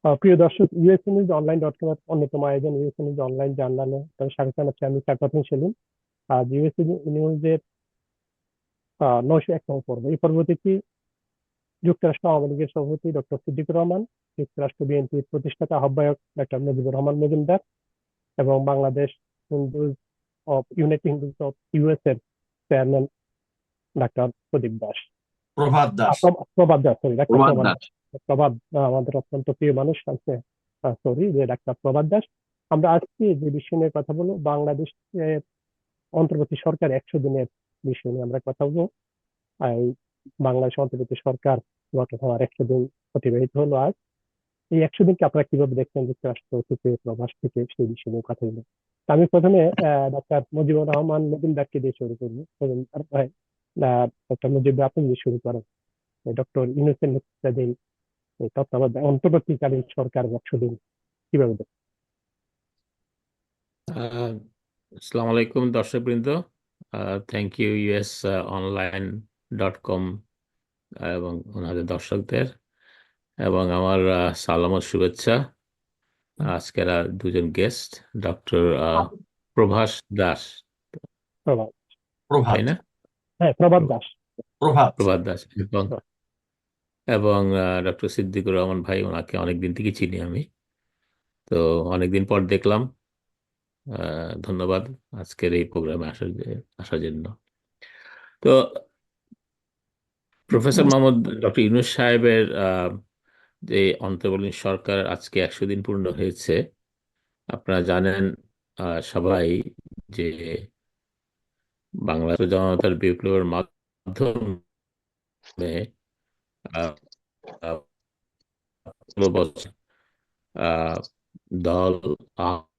প্রিয় দর্শক, USA news online dot কম এর অন্যতম আয়োজন ইউএসএ নিউজ অনলাইন জার্নালে তাদের স্বাগত জানাচ্ছি। আমি সাকাতুন সেলিম। আজ ইউএসএ নিউজের 901তম পর্ব। এই পর্বটি যুক্তরাষ্ট্র আওয়ামী লীগের সভাপতি ডক্টর সিদ্দিকুর রহমান, যুক্তরাষ্ট্র বিএনপির প্রতিষ্ঠাতা আহ্বায়ক ডক্টর মুজিবুর রহমান মজুমদার এবং Bangladesh Hindus United Hindus of US এর chairman doctor Pradip Das. Prabhat Das. Prabhat Das, sorry, doctor প্রভাত প্রভাত দাস। দাস। প্রভাত, আমাদের অত্যন্ত প্রিয় মানুষ আছে। সরি, যে ডাক্তার প্রভাত দাস। আমরা আজকে যে বিষয় নিয়ে কথা বলবো, বাংলাদেশের অন্তর্বর্তী সরকার 100 দিনের বিষয় নিয়ে আমরা কথা বলবো। এই বাংলাদেশ অন্তর্বর্তী সরকার গঠন হওয়ার 100 দিন অতিবাহিত হলো আজ। এই 100 দিনকে আপনারা কিভাবে দেখছেন, যুক্তরাষ্ট্র থেকে প্রবাস থেকে, সেই বিষয় নিয়ে কথা বলবো। তো আমি প্রথমে ডাক্তার মুজিবুর রহমান মজুমদারকে দিয়ে শুরু করবো। মজুমদার ভাই, ডক্টর মুজিব, আপনি দিয়ে শুরু করেন। ডক্টর ইউনূসের নেতৃত্বাধীন এই তত্ত্বাবধায়ক অন্তর্বর্তীকালীন সরকার 100 দিন কিভাবে দেখছেন? আহ, আসসালামু আলাইকুম দর্শকবৃন্দ। Thank you US online dot com এবং ওনাদের দর্শকদের, এবং আমার সালাম ও শুভেচ্ছা আজকের দুজন গেস্ট, ডক্টর প্রভাস দাস, প্রভাত। তাই প্রভাত। না? হ্যাঁ, প্রভাত দাস। প্রভাত। প্রভাত দাস এবং এবং ডক্টর সিদ্দিকুর রহমান ভাই, ওনাকে অনেকদিন থেকে চিনি আমি। তো অনেকদিন পর দেখলাম। ধন্যবাদ আজকের এই প্রোগ্রামে আসার জন্য। তো প্রফেসর মোহাম্মদ ডক্টর ইউনূস সাহেবের যে অন্তর্বর্তী সরকার আজকে 100 দিন পূর্ণ হয়েছে। আপনারা জানেন সবাই যে বাংলাদেশ জনতার বিপ্লবের মাধ্যমে আহ, আহ, 16 বছর আহ, দল আওয়ামী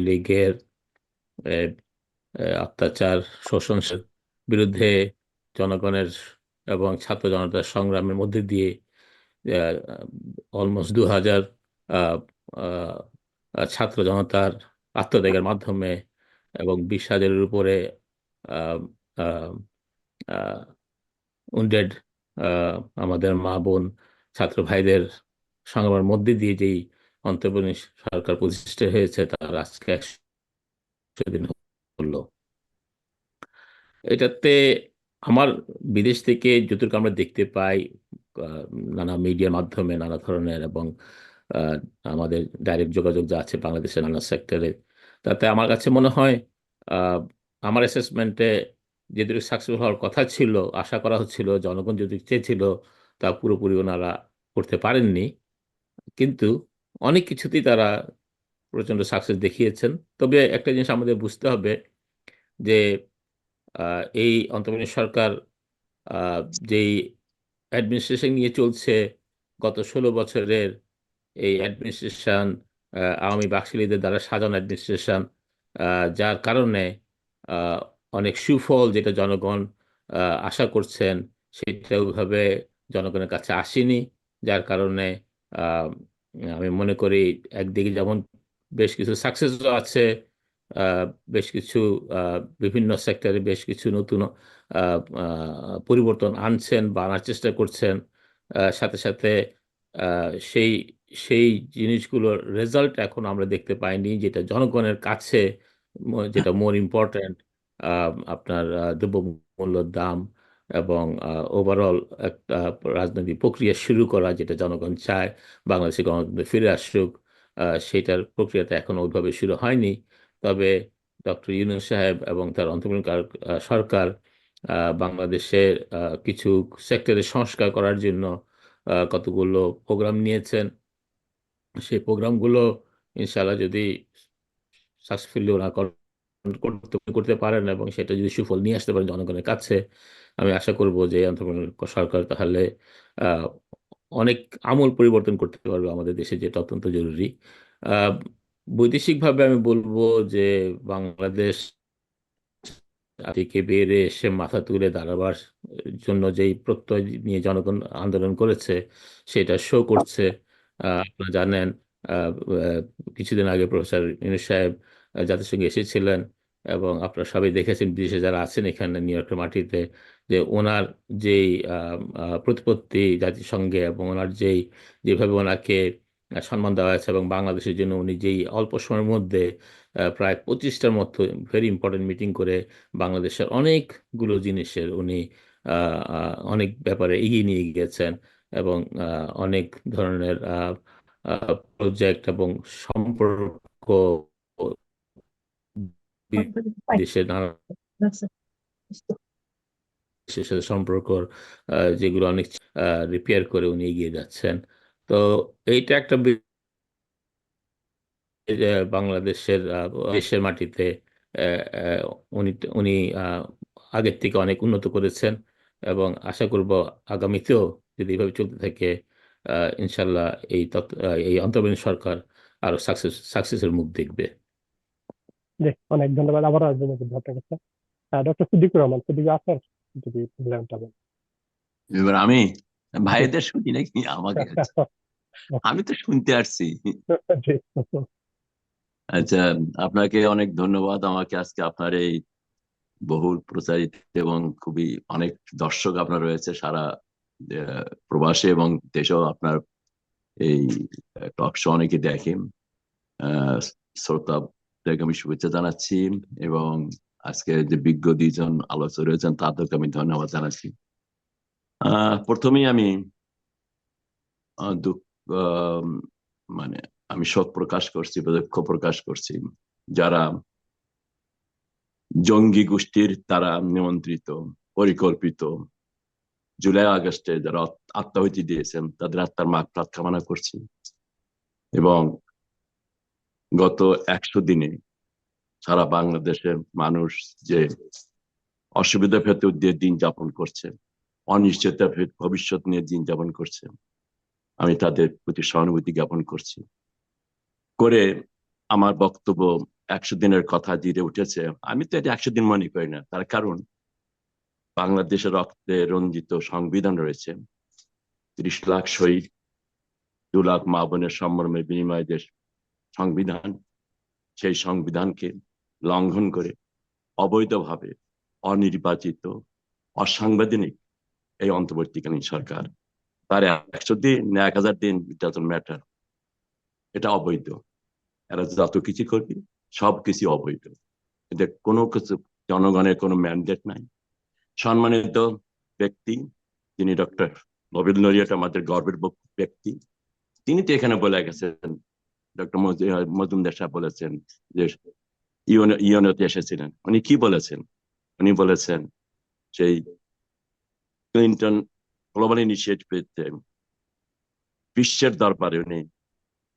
লীগের আহ, অত্যাচার, শোষণের বিরুদ্ধে জনগণের এবং ছাত্র জনতার সংগ্রামের মধ্যে দিয়ে অলমোস্ট 2000 ছাত্র জনতার আত্মত্যাগের মাধ্যমে এবং 20,000-এর উপরে উন্ডেড আমাদের মা বোন ছাত্র ভাইদের সংগ্রামের মধ্যে দিয়ে যেই অন্তর্বর্তী সরকার প্রতিষ্ঠা হয়েছে, তার আজকে 100 দিন হলো। এটাতে আমার বিদেশ থেকে যতটুকু আমরা দেখতে পাই, আহ, নানা মিডিয়ার মাধ্যমে নানা ধরনের, এবং আহ, আমাদের ডাইরেক্ট যোগাযোগ যা আছে বাংলাদেশের নানা সেক্টরে, তাতে আমার কাছে মনে হয় আহ, আমার অ্যাসেসমেন্টে যেটুকু সাকসেসফুল হওয়ার কথা ছিল, আশা করা হচ্ছিল, জনগণ যেটুকু চেয়েছিল, তা পুরোপুরি ওনারা করতে পারেননি। কিন্তু অনেক কিছুতেই তারা প্রচন্ড সাকসেস দেখিয়েছেন। তবে একটা জিনিস আমাদের বুঝতে হবে যে এই অন্তর্বর্তী সরকার আহ, যেই অ্যাডমিনিস্ট্রেশন নিয়ে চলছে, গত 16 বছরের এই অ্যাডমিনিস্ট্রেশন আওয়ামী বাকশালীদের দ্বারা সাজানো অ্যাডমিনিস্ট্রেশন, যার কারণে আহ, অনেক সুফল যেটা জনগণ আশা করছেন সেটা ওইভাবে জনগণের কাছে আসেনি। যার কারণে আহ, আমি মনে করি একদিকে যেমন বেশ কিছু সাকসেসও আছে, আহ, বেশ কিছু বিভিন্ন সেক্টরে বেশ কিছু নতুন পরিবর্তন আনছেন বা আনার চেষ্টা করছেন। সাথে সাথে সেই সেই জিনিসগুলোর রেজাল্ট এখন আমরা দেখতে পাইনি, যেটা জনগণের কাছে যেটা মোর ইম্পর্ট্যান্ট, আপনার দ্রব্যমূল্যের দাম এবং ওভারঅল একটা রাজনৈতিক প্রক্রিয়া শুরু করা, যেটা জনগণ চায় বাংলাদেশে গণতন্ত্র ফিরে আসুক। সেটার প্রক্রিয়াটা এখন ওইভাবে শুরু হয়নি। তবে ডক্টর ইউনূস সাহেব এবং তার অন্তর্বর্তীকালীন সরকার বাংলাদেশের কিছু সেক্টরে সংস্কার করার জন্য কতগুলো প্রোগ্রাম নিয়েছেন। সেই প্রোগ্রামগুলো ইনশাআল্লাহ যদি সাকসেসফুলি ওরা করতে করতে পারেন এবং সেটা যদি সুফল নিয়ে আসতে পারেন জনগণের কাছে, আমি আশা করব যে অন্তর্বর্তী সরকার তাহলে আহ, অনেক আমূল পরিবর্তন করতে পারবে আমাদের দেশে, যেটা অত্যন্ত জরুরি। আহ, বৈদেশিকভাবে আমি বলবো যে বাংলাদেশ থেকে বেরে এসে মাথা তুলে দাঁড়াবার জন্য যেই প্রত্যয় নিয়ে জনগণ আন্দোলন করেছে, সেটা শো করছে। আপনারা জানেন আহ, আহ, কিছুদিন আগে প্রফেসর ইউনূস সাহেব জাতিসংঘে এসেছিলেন, এবং আপনারা সবাই দেখেছেন বিদেশে যারা আছেন এখানে নিউ ইয়র্কের মাটিতে, যে ওনার যেই প্রতিপত্তি জাতিসংঘে এবং ওনার যেভাবে ওনাকে সম্মান দেওয়া হয়েছে এবং বাংলাদেশের জন্য উনি যেই অল্প সময়ের মধ্যে প্রায় 25টার মতো ভেরি ইম্পর্টেন্ট মিটিং করে বাংলাদেশের অনেকগুলো জিনিসের উনি অনেক ব্যাপারে এগিয়ে নিয়ে গিয়েছেন এবং অনেক ধরনের প্রজেক্ট এবং সম্পর্ক দেশের নানা দেশের সাথে সম্পর্ক যেগুলো অনেক রিপেয়ার করে উনি এগিয়ে যাচ্ছেন। তো এইটা একটা যে বাংলাদেশের দেশের মাটিতে আহ, আহ, উনি উনি আগের থেকে অনেক উন্নত করেছেন এবং আশা করব আগামীতেও যদি এইভাবে চলতে থাকে ইনশাল্লাহ এই অন্তর্বর্তী সরকার আরো সাকসেসের মুখ দেখবে। জি, অনেক ধন্যবাদ আবারও আসবেন আপনার কাছে। ডক্টর সিদ্দিকুর রহমান, সিদ্দিকুর আপনার যদি প্রবলেমটা বলেন। এবার আমি জি। ভাইদের শুনি নাকি আমাকে? আমি তো শুনতে আসছি। জি। আচ্ছা, আপনাকে অনেক ধন্যবাদ। আমাকে আজকে আপনার এই বহুল প্রচারিত এবং খুবই অনেক দর্শক আপনার রয়েছে সারা প্রবাসে এবং দেশেও আপনার এই টক শো অনেকে দেখেন। শ্রোতাদেরকে আমি শুভেচ্ছা জানাচ্ছি এবং আজকে যে বিজ্ঞ দুইজন আলোচক রয়েছেন তাদেরকে আমি ধন্যবাদ জানাচ্ছি। প্রথমেই আমি দুঃখ মানে আমি শোক প্রকাশ করছি বা দুঃখ প্রকাশ করছি যারা জঙ্গি গোষ্ঠীর দ্বারা নিমন্ত্রিত পরিকল্পিত জুলাই আগস্টে যারা আত্মাহুতি দিয়েছেন তাদের আত্মার মাগফিরাত কামনা করছি এবং গত 100 দিনে সারা বাংলাদেশের মানুষ যে অসুবিধা ভেতর দিয়ে দিন যাপন করছে, অনিশ্চয়তা ভবিষ্যৎ নিয়ে দিন যাপন করছে, আমি তাদের প্রতি সহানুভূতি জ্ঞাপন করছি। করে আমার বক্তব্য 100 দিনের কথা দিয়ে উঠেছে। আমি তো এটা 100 দিন মনে করি না, তার কারণ বাংলাদেশের রক্তে রঞ্জিত সংবিধান রয়েছে, 30 লাখ শহীদ, 2 লাখ মা বোনের সম্ভ্রমের বিনিময়ে দেশ সংবিধান, সেই সংবিধানকে লঙ্ঘন করে অবৈধভাবে অনির্বাচিত অসাংবিধানিক এই অন্তর্বর্তীকালীন সরকার তার 100 দিন না 1000 দিন ম্যাটার, এটা অবৈধ। এরা যত কিছু করবে সবকিছু অবৈধ, এদের কোনো কিছু জনগণের কোনো ম্যান্ডেট নাই। সম্মানিত ব্যক্তি যিনি ডক্টর নোবেল লরিয়েট, আমাদের গর্বের ব্যক্তি, তিনি তো এখানে বলে গেছেন, ডক্টর মজুমদার সাহেব বলেছেন যে ইউএনওতে এসেছিলেন। উনি কি বলেছেন? উনি বলেছেন সেই ক্লিন্টন গ্লোবাল ইনিশিয়েটিভে বিশ্বের দরবারে উনি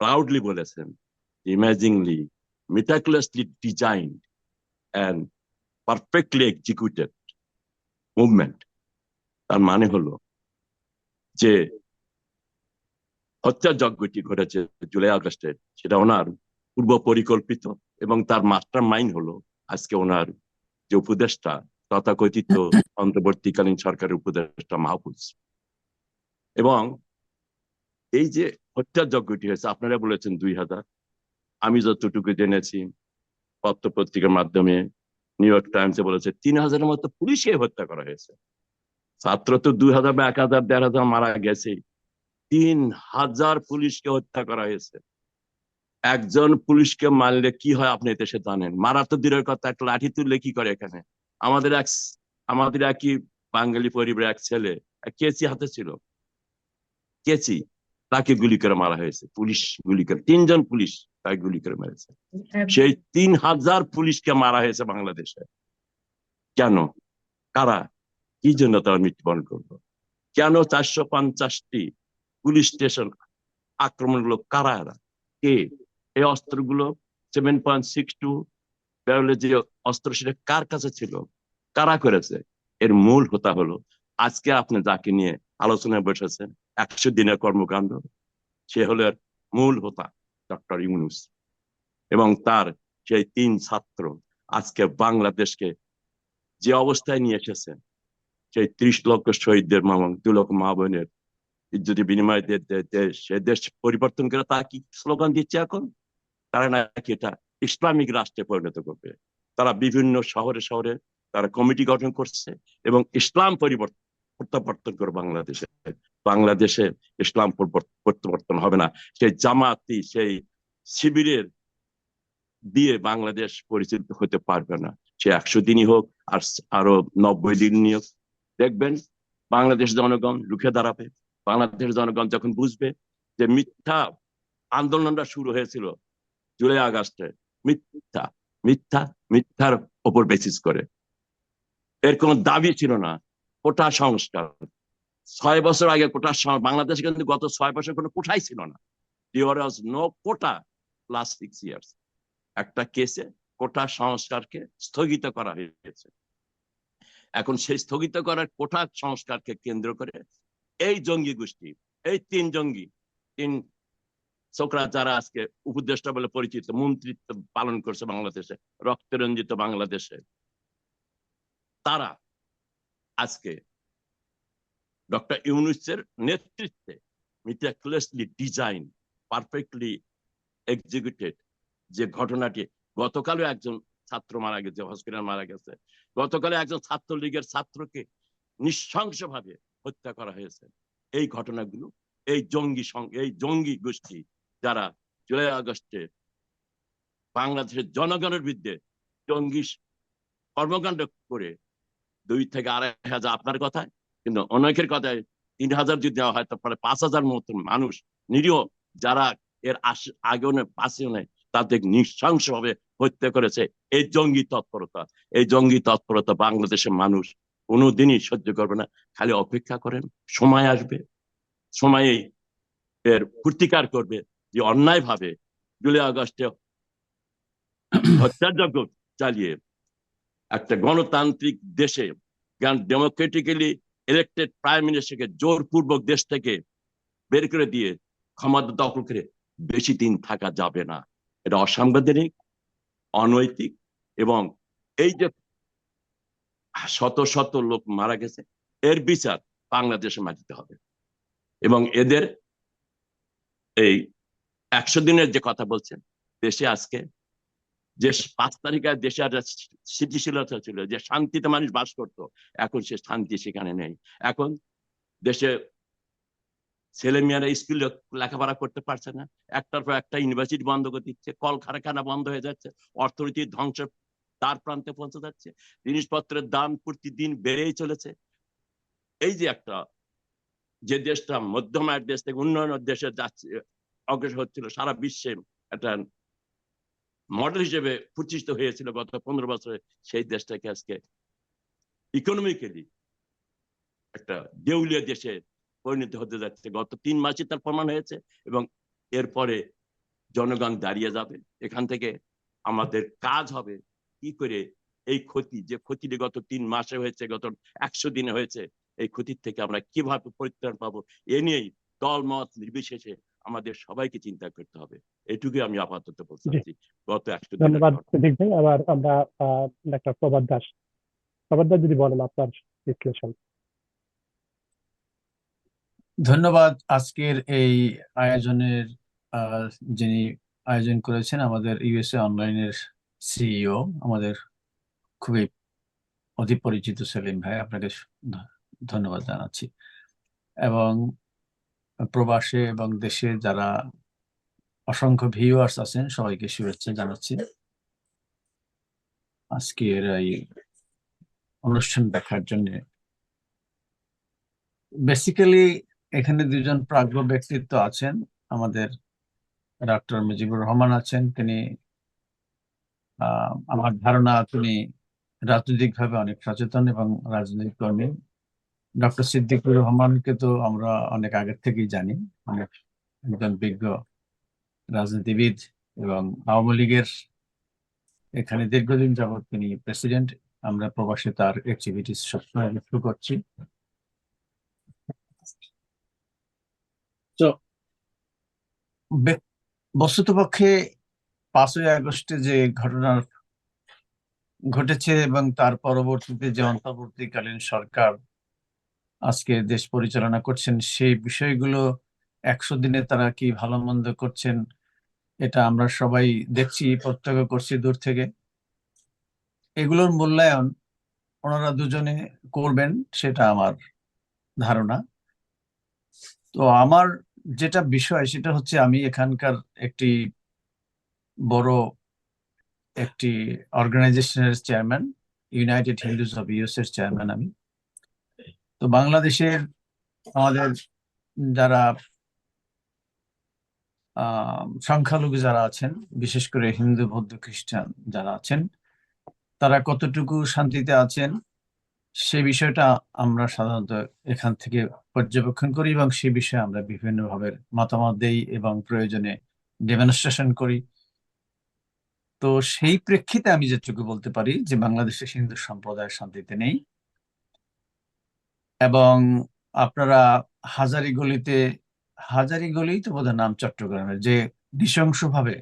প্রাউডলি বলেছেন, ইমেজিংলি meticulously designed and perfectly executed movement. তার মানে হলো যে হত্যাযজ্ঞটি ঘটেছে জুলাই আগস্টে, সেটা ওনার পূর্ব পরিকল্পিত এবং তার মাস্টার মাইন্ড হলো আজকে ওনার যে উপদেষ্টা তথাকথিত অন্তর্বর্তীকালীন সরকারের উপদেষ্টা মাহফুজ। এবং এই যে হত্যাযজ্ঞটি হয়েছে, আপনারা বলেছেন 2000, আমি যতটুকু জেনেছি পত্র পত্রিকার মাধ্যমে নিউ ইয়র্ক টাইমসে বলেছে 3000-এর মতো পুলিশকে হত্যা করা হয়েছে। ছাত্র তো 2000 বা 1000 1500 মারা গেছে, 3000 পুলিশকে হত্যা করা হয়েছে। একজন পুলিশকে মারলে কি হয় আপনি দেশে জানেন? মারা তো দূরের কথা, একটা লাঠি তুললে কি করে এখানে। আমাদের একই বাঙালি পরিবারের এক ছেলে কেচি হাতে ছিল, কেচি, তাকে গুলি করে মারা হয়েছে, পুলিশ গুলি করে, 3 জন পুলিশ তাকে গুলি করে মেরেছে। সেই 3000 পুলিশকে মারা হয়েছে বাংলাদেশে। কেন? কারা? কি জন্য তারা মৃত্যুবরণ করলো? কেন 450টি পুলিশ স্টেশন আক্রমণ হলো? কারা এরা? কে? এই অস্ত্রগুলো 7.62 ব্যারেলের যে অস্ত্র, সেটা কার কাছে ছিল? কারা করেছে? এর মূল হোতা হলো আজকে আপনি যাকে নিয়ে আলোচনায় বসেছেন 100 দিনের কর্মকাণ্ড, সে হলো মূল হোতা ডক্টর ইউনূস এবং তার সেই 3 ছাত্র আজকে বাংলাদেশকে যে অবস্থায় নিয়ে এসেছে, সেই 30 লক্ষ শহীদদের 2 লক্ষ মা বোনের যদি বিনিময় সে দেশ পরিবর্তন করে, তা কি স্লোগান দিচ্ছে এখন? তারা নাকি এটা ইসলামিক রাষ্ট্রে পরিণত করবে। তারা বিভিন্ন শহরে শহরে তারা কমিটি গঠন করছে এবং ইসলাম প্রত্যাবর্তন করে বাংলাদেশে ইসলাম প্রত্যাবর্তন হবে না। সেই জামাতি সেই শিবিরের দিয়ে বাংলাদেশ পরিচালিত হতে পারবে না। সে 100 দিনই হোক আর আরো 90 দিনই হোক, দেখবেন বাংলাদেশ জনগণ রুখে দাঁড়াবে। বাংলাদেশ জনগণ যখন বুঝবে যে মিথ্যা আন্দোলনটা শুরু হয়েছিল জুলাই আগস্টে, মিথ্যার উপর বেসিস করে, এর কোনো দাবি ছিল না কোটা সংস্কার। 6 বছর আগে কোটা বাংলাদেশে কিন্তু গত 6 বছর কোনো কোটাই ছিল না। There was no quota last 6 years. একটা কেসে কোটা সংস্কারকে স্থগিত করা হয়েছে। এখন সেই স্থগিত করার কোটা সংস্কারকে কেন্দ্র করে এই জঙ্গি গোষ্ঠী, এই তিন ছোকরা যারা আজকে উপদেষ্টা বলে পরিচিত, মন্ত্রিত্ব পালন করছে বাংলাদেশে, রক্তরঞ্জিত বাংলাদেশে, তারা আজকে ডক্টর ইউনূসের নেতৃত্বে meticulously ডিজাইন, পারফেক্টলি এক্সিকিউটেড যে ঘটনাটি, গতকালও একজন ছাত্র মারা গেছে, হসপিটাল মারা গেছে, গতকালে একজন ছাত্রলীগের ছাত্রকে নৃশংসভাবে হত্যা করা হয়েছে। এই ঘটনাগুলো এই জঙ্গি গোষ্ঠী যারা জুলাই আগস্টে বাংলাদেশের জনগণের বিরুদ্ধে জঙ্গি কর্মকাণ্ড করে 2 থেকে 2.5 হাজার, আপনার কথায় কিন্তু অনেকের কথায় 3,000 যদি দেওয়া হয়, তারপরে 5,000 মতো মানুষ নিরীহ যারা এর আগনে পাশে তাদের নৃশংসভাবে হত্যা করেছে। এই জঙ্গি তৎপরতা বাংলাদেশের মানুষ কোনোদিনই সহ্য করবে না। খালি অপেক্ষা করেন, সময় আসবে, সময়ে এর প্রতিকার করবে যে অন্যায় ভাবে জুলাই আগস্টে হত্যাযজ্ঞ চালিয়ে একটা গণতান্ত্রিক দেশে ডেমোক্রেটিক্যালি ইলেক্টেড প্রাইম মিনিস্টারকে জোরপূর্বক দেশ থেকে বের করে দিয়ে ক্ষমতা দখল করে বেশি দিন থাকা যাবে না। এটা অসাংবিধানিক, অনৈতিক, এবং এই যে শত শত লোক মারা গেছে, এর বিচার বাংলাদেশে মাটিতে হবে। এবং এদের এই 100 দিনের যে কথা বলছেন, দেশে আজকে যে 5 তারিখে দেশে একটা স্থিতিশীলতা ছিল, যে শান্তিতে মানুষ বাস করতো, এখন সে শান্তি সেখানে নেই। এখন দেশে ছেলেমেয়েরা স্কুলে লেখাপড়া করতে পারছে না, একটার পর একটা ইউনিভার্সিটি বন্ধ করে দিচ্ছে, কলকারখানা বন্ধ হয়ে যাচ্ছে, অর্থনীতির ধ্বংসের তার প্রান্তে পৌঁছে যাচ্ছে, জিনিসপত্রের দাম প্রতিদিন বেড়েই চলেছে। এই যে একটা যে দেশটা মধ্যম আয়ের দেশ থেকে উন্নয়নের দেশে যাচ্ছে, অগ্রসর হচ্ছিল, সারা বিশ্বে একটা মডেল হিসেবে প্রতিষ্ঠিত হয়েছিল গত 15 বছরে, সেই দেশটাকে আজকে ইকোনমিক্যালি একটা দেউলিয়া দেশে পরিণত হতে যাচ্ছে। গত 3 মাসে তার প্রমাণ হয়েছে এবং এরপরে জনগণ দাঁড়িয়ে যাবে। এখান থেকে আমাদের কাজ হবে কি করে এই ক্ষতি, যে ক্ষতিটি গত 3 মাসে হয়েছে, গত 100 দিনে হয়েছে, এই ক্ষতির থেকে আমরা কিভাবে পরিত্রাণ পাবো, এ নিয়েই দল মত নির্বিশেষে আমাদের সবাইকে চিন্তা করতে হবে। এটুকুই আমি আপাতত বলতে চাচ্ছি। গত 100 দিন ধন্যবাদ সিদ্দিক ভাই। আবার আমরা ডাক্তার প্রভাত দাস যদি বলেন আপনার বিশ্লেষণ। ধন্যবাদ আজকের এই আয়োজনের যিনি আয়োজন করেছেন, আমাদের ইউএসএ অনলাইনের সিইও, আমাদের খুবই অতি পরিচিত সেলিম ভাই, আপনাকে ধন্যবাদ জানাচ্ছি। এবং প্রবাসে এবং দেশে যারা অসংখ্য ভিউয়ার্স আছেন, সবাইকে শুভেচ্ছা জানাচ্ছি আজকের এই অনুষ্ঠান দেখার জন্য। বেসিক্যালি এখানে 2জন প্রাজ্ঞ ব্যক্তিত্ব আছেন। আমাদের ডক্টর মুজিবুর রহমান আছেন, তিনি আমার ধারণা তিনি রাজনৈতিকভাবে অনেক সচেতন এবং রাজনৈতিক কর্মী। ডক্টর সিদ্দিকুর রহমানকে তো আমরা অনেক আগের থেকেই জানি, অনেক একজন বিজ্ঞ রাজনীতিবিদ এবং আওয়ামী লীগের এখানে দীর্ঘদিন যাবৎ তিনি প্রেসিডেন্ট। আমরা প্রবাসে তার অ্যাক্টিভিটিস সবসময় লক্ষ্য করছি। তো বস্তুতপক্ষে 5ই আগস্টে যে ঘটনা ঘটেছে এবং তার পরবর্তীতে যে অন্তর্বর্তীকালীন সরকার আজকে দেশ পরিচালনা করছেন, সেই বিষয়গুলো 100 দিনে তারা কি ভালো মন্দ করছেন, এটা আমরা সবাই দেখছি, প্রত্যক্ষ করছি দূর থেকে। এগুলোর মূল্যায়ন ওনারা দুজনে করবেন সেটা আমার ধারণা। তো আমার যেটা বিষয় সেটা হচ্ছে আমি এখানকার একটি বড় একটি অর্গানাইজেশনের chairman, United Hindus of US এর চেয়ারম্যান আমি। তো বাংলাদেশের আমাদের যারা সংখ্যালঘু যারা আছেন, বিশেষ করে হিন্দু বৌদ্ধ খ্রিস্টান যারা আছেন, তারা কতটুকু শান্তিতে আছেন সে বিষয়টা আমরা সাধারণত এখান থেকে পর্যবেক্ষণ করি এবং সে বিষয়ে আমরা বিভিন্নভাবে মতামত দেই এবং প্রয়োজনে ডেমনস্ট্রেশন করি। তো সেই প্রেক্ষিতে আমি যেটুকু বলতে পারি যে বাংলাদেশের হিন্দু সম্প্রদায় শান্তিতে নেই, এবং আপনারা হাজারীগলিই তো বোধহয় নাম চট্টগ্রামের, যে নৃশংসভাবে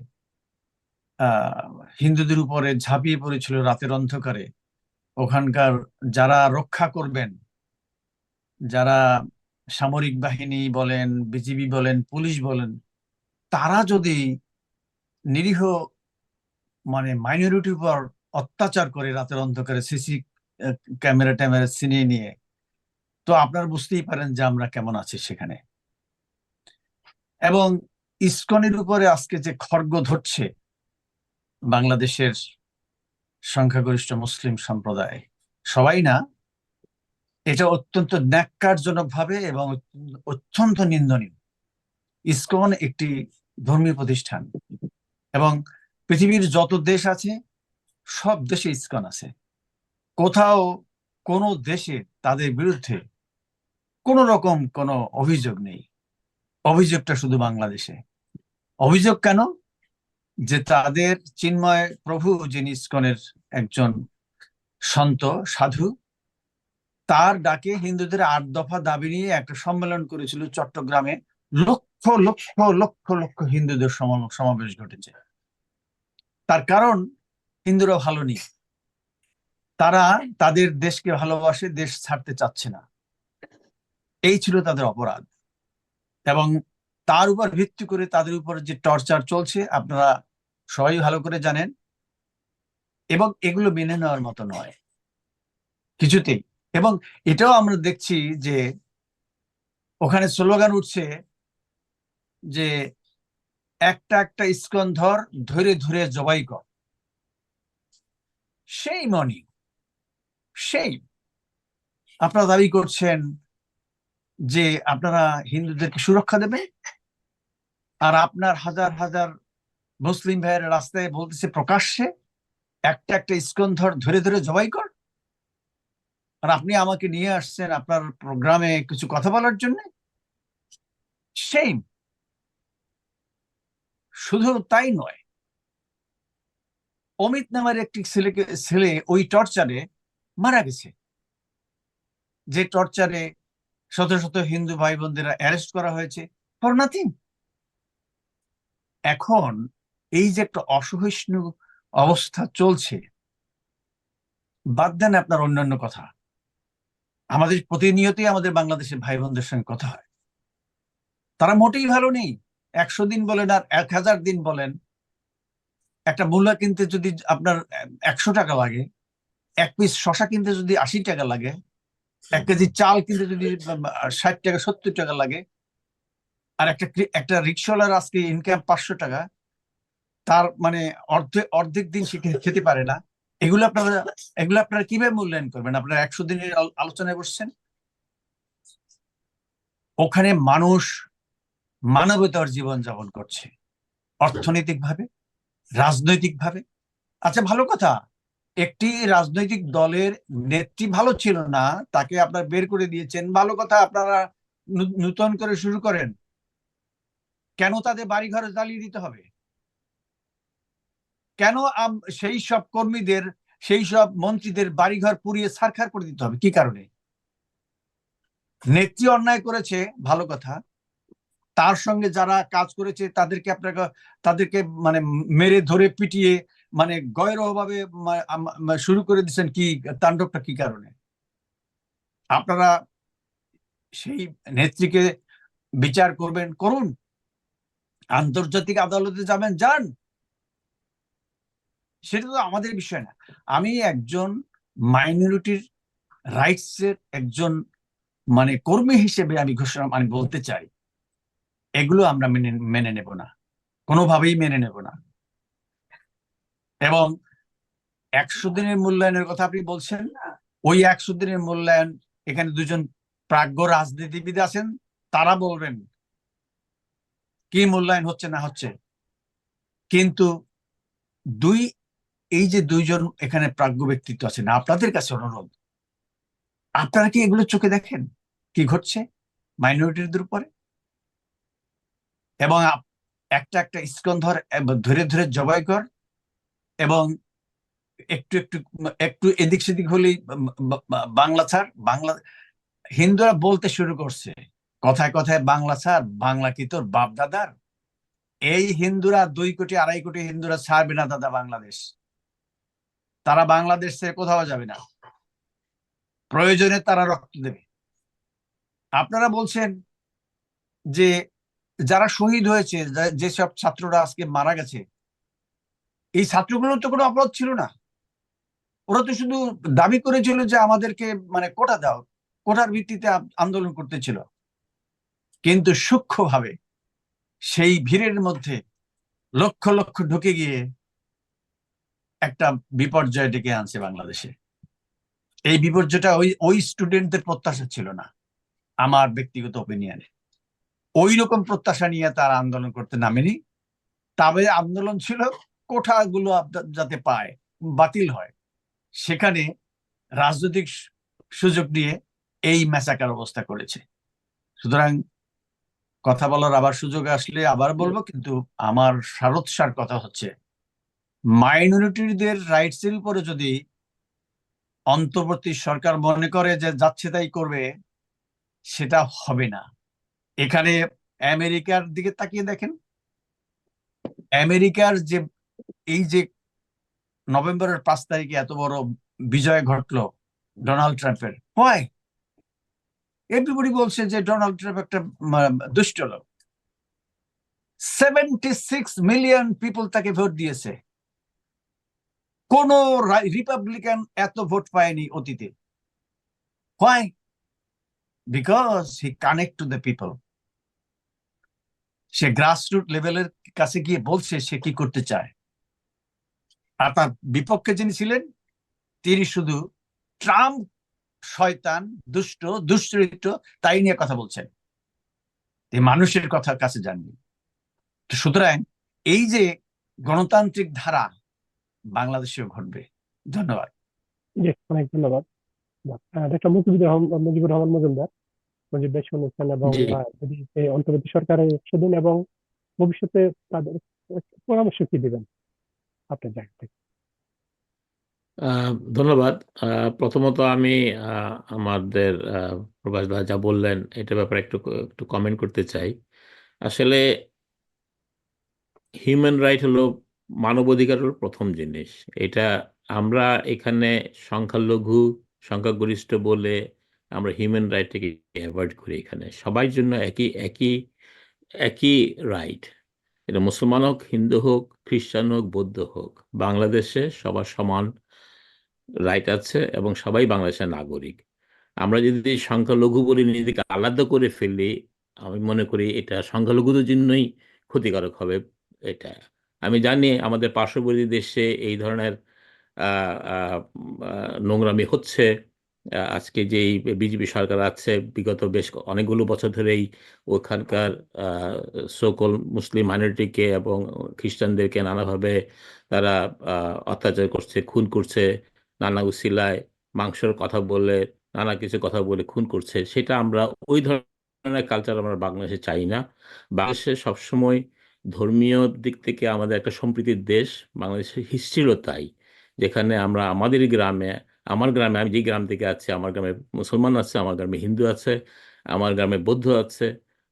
হিন্দুদের উপরে ঝাঁপিয়ে পড়েছিল রাতের অন্ধকারে, ওখানকার যারা রক্ষা করবেন, যারা সামরিক বাহিনী বলেন, বিজিবি বলেন, পুলিশ বলেন, তারা যদি নিরীহ মাইনরিটির উপর অত্যাচার করে রাতের অন্ধকারে সিসি ক্যামেরা ছিনিয়ে নিয়ে, তো আপনারা বুঝতেই পারেন যে আমরা কেমন আছি সেখানে। এবং ইসকনের উপরে আজকে যে খড়গ ধরছে বাংলাদেশের সংখ্যাগরিষ্ঠ মুসলিম সম্প্রদায়, সবাই না, এটা অত্যন্ত ন্যাক্কারজনক ভাবে এবং অত্যন্ত নিন্দনীয়। ইসকন একটি ধর্মীয় প্রতিষ্ঠান এবং পৃথিবীর যত দেশ আছে সব দেশে ইসকন আছে। কোথাও কোনো দেশে তাদের বিরুদ্ধে কোনো রকম কোনো অভিযোগ নেই। অভিযোগটা শুধু বাংলাদেশে। অভিযোগ কেন? যে তাদের চিন্ময় প্রভু, যিনি ইসকনের একজন সন্ত সাধু, তার ডাকে হিন্দুদের 8 দফা দাবি নিয়ে একটা সম্মেলন করেছিল চট্টগ্রামে। লক্ষ লক্ষ লক্ষ লক্ষ হিন্দুদের সমাবেশ ঘটেছে। তার কারণ হিন্দুরা ভালো নেই, তারা তাদের দেশকে ভালোবাসে, দেশ ছাড়তে চাচ্ছে না, এই ছিল তাদের অপরাধ। এবং তার উপর ভিত্তি করে তাদের উপর যে টর্চার চলছে আপনারা সবাই ভালো করে জানেন, এবং এগুলো মেনে নেওয়ার মতো নয় কিছুতেই। এবং এটাও আমরা দেখছি যে ওখানে স্লোগান উঠছে যে একটা একটা ইসকন ধরে ধরে জবাই কর। সেই মনি সেই আপনারা দাবি করছেন যে আপনারা হিন্দুদেরকে সুরক্ষা দেবে, আর আপনার হাজার হাজার মুসলিম ভাইয়ের রাস্তায় বলতেছে প্রকাশ্যে একটা একটা ইসকন ধরে ধরে জবাই কর, আর আপনি আমাকে নিয়ে আসছেন আপনার প্রোগ্রামে কিছু কথা বলার জন্য। সেই শুধু তাই নয়, অমিত নামের একটি ছেলে ওই টর্চারে মারা গেছে, যে টর্চারে শত শত হিন্দু ভাই বোনদেরা অ্যারেস্ট করা হয়েছে ফর নাথিং। এখন এই যে একটা অসহিষ্ণু অবস্থা চলছে, বাদ দেন আপনার অন্যান্য কথা, আমাদের প্রতিনিয়তই আমাদের বাংলাদেশের ভাই বোনদের সঙ্গে কথা হয়, তারা মোটেই ভালো নেই। 100 দিন বলেন আর 1000 দিন বলেন, একটা মূলা কিনতে যদি আপনার 100 টাকা লাগে, 1 পিস শশা কিনতে যদি 80 টাকা লাগে, 1 কেজি চাল কিনতে যদি 60 টাকা 70 টাকা লাগে, আর একটা রিক্সাওয়ালার আজকে ইনকাম 500 টাকা, তার অর্ধেক দিন সে খেতে পারে না। এগুলো আপনারা কিভাবে মূল্যায়ন করবেন? আপনারা 100 দিনের আলোচনায় বসছেন। ওখানে মানুষ মানবতার জীবন যাপন করছে, অর্থনৈতিক ভাবে, রাজনৈতিক ভাবে। আচ্ছা, ভালো কথা, একটি রাজনৈতিক দলের নেত্রী ভালো ছিল না, তাকে আপনারা বের করে দিয়েছেন, ভালো কথা, আপনারা নূতন করে শুরু করেন। কেন তাদের বাড়িঘর জ্বালিয়ে দিতে হবে? কেন সেই সব কর্মীদের, সেই সব মন্ত্রীদের বাড়িঘর পুড়িয়ে ছারখার করে দিতে হবে? কি কারণে? নেত্রী অন্যায় করেছে, ভালো কথা, তার সঙ্গে যারা কাজ করেছে তাদেরকে মেরে ধরে পিটিয়ে গয়রভাবে শুরু করে দিচ্ছেন। কি তাণ্ডবটা কি কারণে? আপনারা সেই নেত্রীকে বিচার করবেন, করুন, আন্তর্জাতিক আদালতে যাবেন, যান, সেটা তো আমাদের বিষয় না। আমি একজন মাইনরিটির রাইটস এর একজন মানে কর্মী হিসেবে আমি বলতে চাই, এগুলো আমরা মেনে নেব না, কোনোভাবেই মেনে নেব না। এবং 100 দিনের মূল্যায়নের কথা আপনি বলছেন, ওই 100 দিনের মূল্যায়ন, এখানে দুজন প্রাজ্ঞ রাজনীতিবিদ আছেন, তারা বলবেন কি মূল্যায়ন হচ্ছে না হচ্ছে। কিন্তু এই যে দুইজন এখানে প্রাজ্ঞ ব্যক্তিত্ব আছেন, আপনাদের কাছে অনুরোধ, আপনারা কি এগুলো চোখে দেখেন কি ঘটছে মাইনরিটিদের উপরে? এবং একটা একটা ইস্কন ধরে ধরে জবাই কর, এবং একটু একটু একটু এদিক সেদিক হলেই বাংলা ছাড়। বাংলা হিন্দুরা বলতে শুরু করছে কথায় কথায়, বাংলা ছাড়, বাংলা কি তোর বাপ দাদার? এই হিন্দুরা 2 কোটি 2.5 কোটি হিন্দুরা ছাড়বে না দাদা বাংলাদেশ। তারা বাংলাদেশ থেকে কোথাও যাবে না, প্রয়োজনে তারা রক্ত দেবে। আপনারা বলছেন যে যারা শহীদ হয়েছে, যেসব ছাত্ররা আজকে মারা গেছে, এই ছাত্রগুলোর তো কোনো অপরাধ ছিল না। ওরা তো শুধু দাবি করেছিল যে আমাদেরকে মানে কোটা দাও, কোটার ভিত্তিতে আন্দোলন করতেছিল। কিন্তু সূক্ষ্মভাবে সেই ভিড়ের মধ্যে লক্ষ লক্ষ ঢুকে গিয়ে একটা বিপর্যয় ডেকে আনছে বাংলাদেশে। এই বিপর্যয়টা ওই স্টুডেন্টদের প্রত্যাশা ছিল না, আমার ব্যক্তিগত ওপিনিয়নে। ওই রকম প্রত্যাশা নিয়ে তারা আন্দোলন করতে নামেনি। তবে আন্দোলন ছিল কোঠাগুলো যাতে পায়, বাতিল হয়। সেখানে রাজনৈতিক সুযোগ নিয়ে এই ম্যাসাকার অবস্থা করেছে। সুতরাং কথা বলার আবার সুযোগ আসলে আবার বলবো, কিন্তু আমার সারৎসার কথা হচ্ছে, মাইনরিটিদের রাইটস এর উপরে যদি অন্তর্বর্তী সরকার মনে করে যে যাচ্ছে তাই করবে, সেটা হবে না। এখানে আমেরিকার দিকে তাকিয়ে দেখেন, আমেরিকার যে এই যে নভেম্বরের 5 তারিখে এত বড় বিজয় ঘটলো ডোনাল্ড ট্রাম্পের, হয় এভরিবডি বলছে যে ডোনাল্ড ট্রাম্প একটা দুষ্ট লোক। 76 মিলিয়ন পিপল তাকে ভোট দিয়েছে। কোন রিপাবলিকান এত ভোট পায়নি অতীতে। Why? Because he connect to the people. Say grassroot লেভেলের কাছে গিয়ে বলছে সে কি করতে চায়। আর তার বিপক্ষে যিনি ছিলেন, তিনি শুধু ট্রাম্প শয়তান, দুষ্ট, দুশ্চরিত্র তাই নিয়ে কথা বলছেন, মানুষের কথা কাছে যাননি। সুতরাং এই যে গণতান্ত্রিক ধারা বাংলাদেশেও ঘটবে। ধন্যবাদ। জি, অনেক ধন্যবাদ। ডক্টর মুজিবুর রহমান মজুমদার, মুজিব ভাই শুনেছেন, এবং জি। যদি এই অন্তর্বর্তী সরকারের 100 দিন এবং ভবিষ্যতে তাদের পরামর্শ কি দিবেন আপনার জায়গা থেকে? ধন্যবাদ। প্রথমত আমি আমাদের প্রভাস ভাই যা বললেন এটার ব্যাপারে একটু একটু কমেন্ট করতে চাই। আসলে হিউম্যান রাইট হলো মানবাধিকারের প্রথম জিনিস। এটা আমরা এখানে সংখ্যালঘু সংখ্যাগরিষ্ঠ বলে আমরা হিউম্যান রাইটটাকে অ্যাভয়েড করি। এখানে সবাই জন্য একই একই একই রাইট। এটা মুসলমান হোক, হিন্দু হোক, খ্রিস্টান হোক, বৌদ্ধ হোক, বাংলাদেশে সবার সমান রাইট আছে এবং সবাই বাংলাদেশের নাগরিক। আমরা যদি সংখ্যালঘু বলে নিজেকে আলাদা করে ফেলি, আমি মনে করি এটা সংখ্যালঘুদের জন্যই ক্ষতিকারক হবে। এটা আমি জানি আমাদের পার্শ্ববর্তী দেশে এই ধরনের আহ, আহ, আহ, নোংরামি হচ্ছে। আজকে যেই বিজেপি সরকার আছে বিগত বেশ অনেকগুলো বছর ধরেই ওখানকার সকল মুসলিম মাইনরিটিকে এবং খ্রিস্টানদেরকে নানাভাবে তারা অত্যাচার করছে, খুন করছে, নানা উসিলায় মাংসের কথা বলে, নানা কিছু কথা বলে খুন করছে। সেটা আমরা ওই ধরনের কালচার আমরা বাংলাদেশে চাই না। বাংলাদেশে সবসময় ধর্মীয় দিক থেকে আমাদের একটা সম্প্রীতির দেশ। বাংলাদেশের হিস্ট্রিও তাই, যেখানে আমরা আমাদের গ্রামে, আমার গ্রামে, আমি যে গ্রাম থেকে আছি, আমার গ্রামে মুসলমান আছে, আমার গ্রামে হিন্দু আছে, আমার গ্রামে বৌদ্ধ আছে।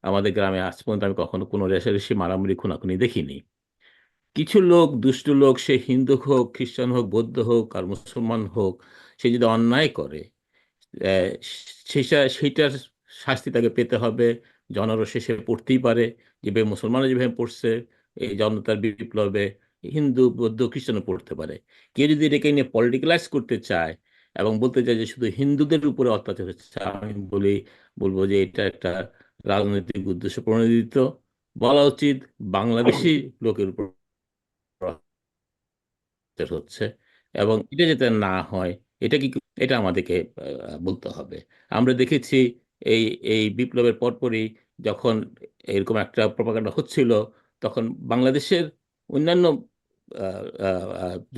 আমাদের গ্রামে আজ পর্যন্ত আমি কখনো কোনো রেষারেষি মারামারি খুনাখুনি দেখিনি। কিছু লোক, দুষ্ট লোক, সে হিন্দু হোক, খ্রিস্টান হোক, বৌদ্ধ হোক আর মুসলমান হোক, সে যদি অন্যায় করে, সেইটার শাস্তি তাকে পেতে হবে। জনরোষে সে পড়তেই পারে, যেভাবে মুসলমানরা যেভাবে পড়ছে এই জনতার বিপ্লবে, হিন্দু, বৌদ্ধ, খ্রিস্টানও পড়তে পারে। কেউ যদি এটাকে নিয়ে পলিটিক্যালাইজ করতে চায়, এবং বলতে চাই যে শুধু হিন্দুদের উপরে অত্যাচার হচ্ছে, আমি বলবো যে এটা একটা রাজনৈতিক উদ্দেশ্য প্রণোদিত। বলা উচিত বাংলাদেশি লোকের উপর অত্যাচার হচ্ছে, এবং এটা যাতে না হয় এটা কি, এটা আমাদেরকে বলতে হবে। আমরা দেখেছি এই এই বিপ্লবের পরপরই যখন এরকম একটা প্রপাগান্ডা হচ্ছিল, তখন বাংলাদেশের অন্যান্য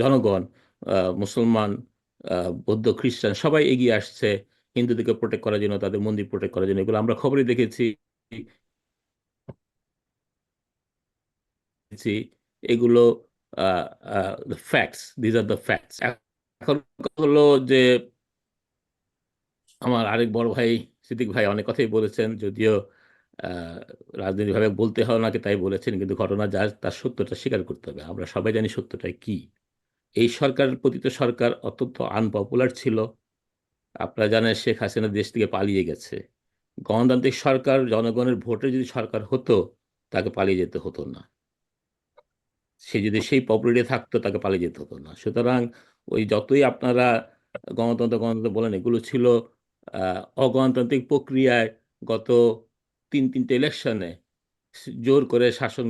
জনগণ, মুসলমান, বৌদ্ধ, খ্রিস্টান সবাই এগিয়ে আসছে হিন্দুদেরকে প্রোটেক্ট করার জন্য, তাদের মন্দির প্রোটেক্ট করার জন্য। এগুলো আমরা খবরে দেখেছি। এগুলো facts, these are the facts. এখন কথা হলো যে আমার আরেক বড় ভাই সিদ্দিক ভাই অনেক কথাই বলেছেন, যদিও রাজনৈতিকভাবে বলতে হয় নাকি তাই বলেছেন, কিন্তু ঘটনা যা তার সত্যটা স্বীকার করতে হবে। আমরা সবাই জানি সত্যটা কি। এই সরকারের প্রতি তো সরকার অত্যন্ত আনপপুলার ছিল। আপনারা জানেন শেখ হাসিনা দেশ থেকে পালিয়ে গেছে। গণতান্ত্রিক সরকার, জনগণের ভোটে যদি সরকার হতো, তাকে পালিয়ে যেতে হতো না। সে যদি সেই পপুলারিটি থাকতো, তাকে পালিয়ে যেতে হতো না। সুতরাং ওই যতই আপনারা গণতন্ত্র গণতন্ত্র বলেন, এগুলো ছিল অগণতান্ত্রিক প্রক্রিয়ায় গত তিনটে ইলেকশনে জোর করে শাসন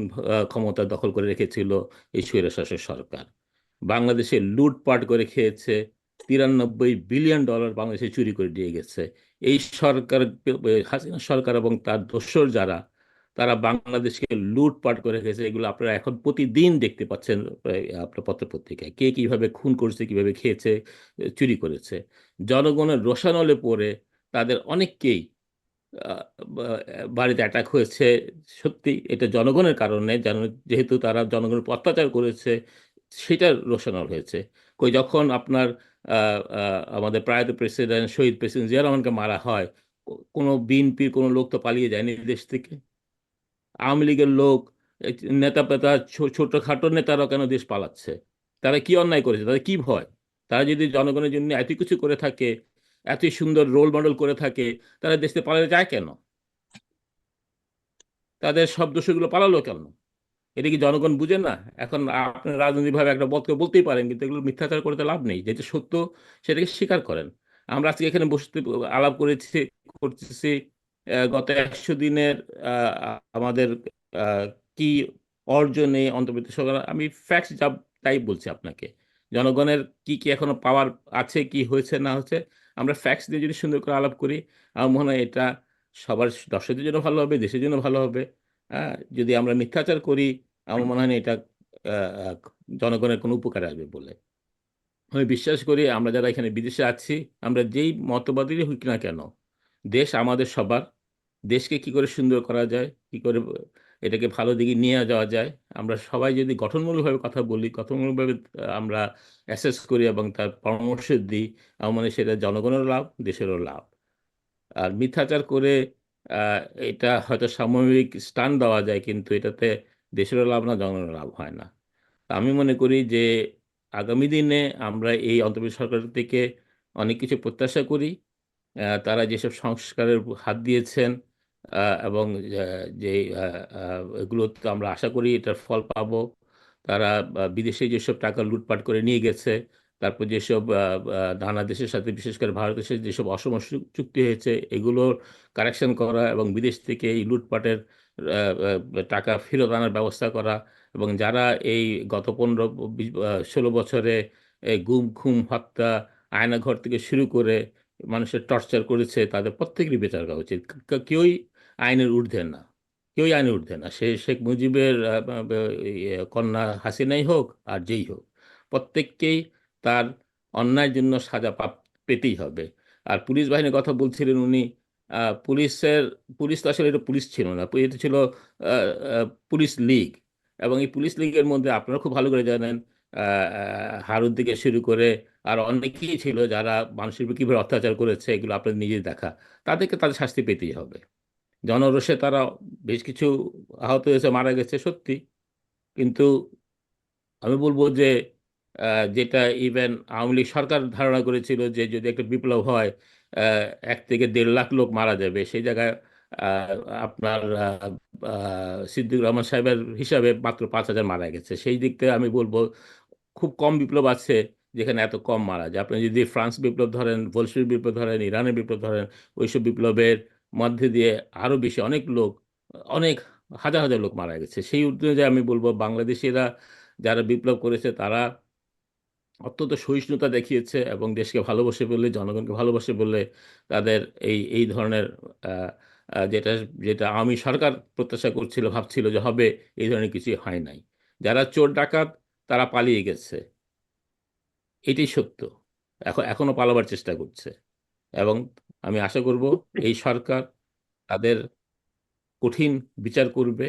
ক্ষমতা দখল করে রেখেছিল এই স্বৈরশাসক সরকার। বাংলাদেশে লুটপাট করে খেয়েছে, $93 বিলিয়ন বাংলাদেশে চুরি করে দিয়ে গেছে। এই সরকার, হাসিনা সরকার এবং তার দোসর যারা, তারা বাংলাদেশকে লুটপাট করে গেছে। এগুলো আপনারা এখন প্রতিদিন দেখতে পাচ্ছেন আপনার পত্রপত্রিকায়, কে কিভাবে খুন করেছে, কিভাবে খেয়েছে, চুরি করেছে। জনগণের রোষানলে পড়ে তাদের অনেককেই আহ, বা- বাড়িতে অ্যাটাক হয়েছে। সত্যি এটা জনগণের কারণে, যেহেতু তারা জনগণের উপর অত্যাচার করেছে, সেটার রোষানল হয়েছে। কই যখন আপনার আমাদের প্রয়াত প্রেসিডেন্ট, শহীদ প্রেসিডেন্ট জিয়া রহমানকে মারা হয়, কোনো বিএনপির কোনো লোক তো পালিয়ে যায়নি দেশ থেকে। আওয়ামী লীগের লোক, এই নেতা পেতা, ছোটখাটো নেতারা কেন দেশ পালাচ্ছে? তারা কি অন্যায় করেছে? তাদের কি ভয়? তারা যদি জনগণের জন্য এত কিছু করে থাকে, এত সুন্দর রোল মডেল করে থাকে, তারা দেশ থেকে পালাতে যায় কেন? তাদের সব দোষগুলো পালালো কেন? এটা কি জনগণ বুঝে না? এখন আপনি রাজনৈতিকভাবে একটা বদকে বলতেই পারেন, কিন্তু এগুলো মিথ্যাচার করতে লাভ নেই। যেটা সত্য সেটাকে স্বীকার করেন। আমরা আজকে এখানে বসতে আলাপ করতেছি গত 100 দিনের আমাদের আহ, কি অর্জনে অন্তর্বর্তী সরকার। আমি ফ্যাক্টস যা তাই বলছি আপনাকে। জনগণের কি কি এখনো পাওয়ার আছে, কি হয়েছে না হচ্ছে, আমরা ফ্যাক্টস দিয়ে যদি সুন্দর করে আলাপ করি, আমার মনে হয় এটা সবার, দর্শকদের জন্য ভালো হবে, দেশের জন্য ভালো হবে। যদি আমরা মিথ্যাচার করি, আমার মনে হয় না এটা আহ, আহ, জনগণের কোনো উপকারে আসবে বলে আমি বিশ্বাস করি। আমরা যারা এখানে বিদেশে আছি, আমরা যেই মতবাদেরই হই না কেন, দেশ আমাদের সবার। দেশকে কি করে সুন্দর করা যায়, কি করে এটাকে ভালো দিকে নিয়ে যাওয়া যায়, আমরা সবাই যদি গঠনমূলকভাবে কথা বলি, গঠনমূলকভাবে আমরা অ্যাসেস করি এবং তার পরামর্শ দিই, আমার মনে হয় সেটা জনগণেরও লাভ, দেশেরও লাভ। আর মিথ্যাচার করে আহ, এটা হয়তো সাময়িক স্টান দেওয়া যায়, কিন্তু এটাতে দেশেরও লাভ না, জনগণেরও লাভ হয় না। তা আমি মনে করি যে আগামী দিনে আমরা এই অন্তর্বর্তী সরকার থেকে অনেক কিছু প্রত্যাশা করি। তারা যেসব সংস্কারের হাত দিয়েছেন, এবং যে এগুলো তো আমরা আশা করি এটার ফল পাবো। তারা বিদেশে যেসব টাকা লুটপাট করে নিয়ে গেছে, তারপর যেসব নানা দেশের সাথে, বিশেষ করে ভারতের সাথে যেসব অসম চুক্তি হয়েছে, এগুলোর কারেকশন করা এবং বিদেশ থেকে এই লুটপাটের টাকা ফেরত আনার ব্যবস্থা করা, এবং যারা এই গত 15-16 বছরে এই গুম খুম হত্যা, আয়নাঘর থেকে শুরু করে মানুষের টর্চার করেছে, তাদের প্রত্যেকেরই বিচার করা উচিত। কেউই আইনের ঊর্ধ্বে না, কেউই আইনের ঊর্ধ্বে না। সে শেখ মুজিবের কন্যা হাসিনাই হোক আর যেই হোক, প্রত্যেককেই তার অন্যায়ের জন্য সাজা পেতেই হবে। আর পুলিশ বাহিনীর কথা বলছিলেন উনি, পুলিশের, পুলিশ তো আসলে এটা পুলিশ ছিল না, এটা ছিল পুলিশ লীগ। এবং এই পুলিশ লীগের মধ্যে আপনারা খুব ভালো করে জানেন, হারুন থেকে শুরু করে আর অনেকেই ছিল যারা মানুষের উপর কীভাবে অত্যাচার করেছে, এগুলো আপনাদের নিজের দেখা। তাদেরকে তাদের শাস্তি পেতেই হবে। জনরোষে তারা বেশ কিছু আহত হয়েছে, মারা গেছে সত্যি, কিন্তু আমি বলবো যে যেটা ইভেন আওয়ামী লীগ সরকার ধারণা করেছিল যে যদি একটা বিপ্লব হয় 1 থেকে 1.5 লাখ লোক মারা যাবে, সেই জায়গায় আহ, আপনার সিদ্দিকুর রহমান সাহেবের হিসাবে মাত্র 5,000 মারা গেছে। সেই দিক থেকে আমি বলবো খুব কম বিপ্লব আছে যেখানে এত কম মারা যায়। আপনি যদি ফ্রান্স বিপ্লব ধরেন, বলশেভিক বিপ্লব ধরেন, ইরানের বিপ্লব ধরেন, ওইসব বিপ্লবের মধ্যে দিয়ে আরো বেশি অনেক লোক, অনেক হাজার হাজার লোক মারা গেছে। সেই অনুযায়ী আমি বলবো বাংলাদেশিরা যারা বিপ্লব করেছে তারা অত্যন্ত সহিষ্ণুতা দেখিয়েছে এবং দেশকে ভালোবাসে বলে, জনগণকে ভালোবাসে বলে তাদের এই ধরনের আহ, যেটা যেটা আওয়ামী সরকার প্রত্যাশা করছিল, ভাবছিল যে হবে, এই ধরনের কিছুই হয় নাই। যারা চোর ডাকাত তারা পালিয়ে গেছে, এটাই সত্য। এখনো পালাবার চেষ্টা করছে এবং আমি আশা করব এই সরকার তাদের কঠিন বিচার করবে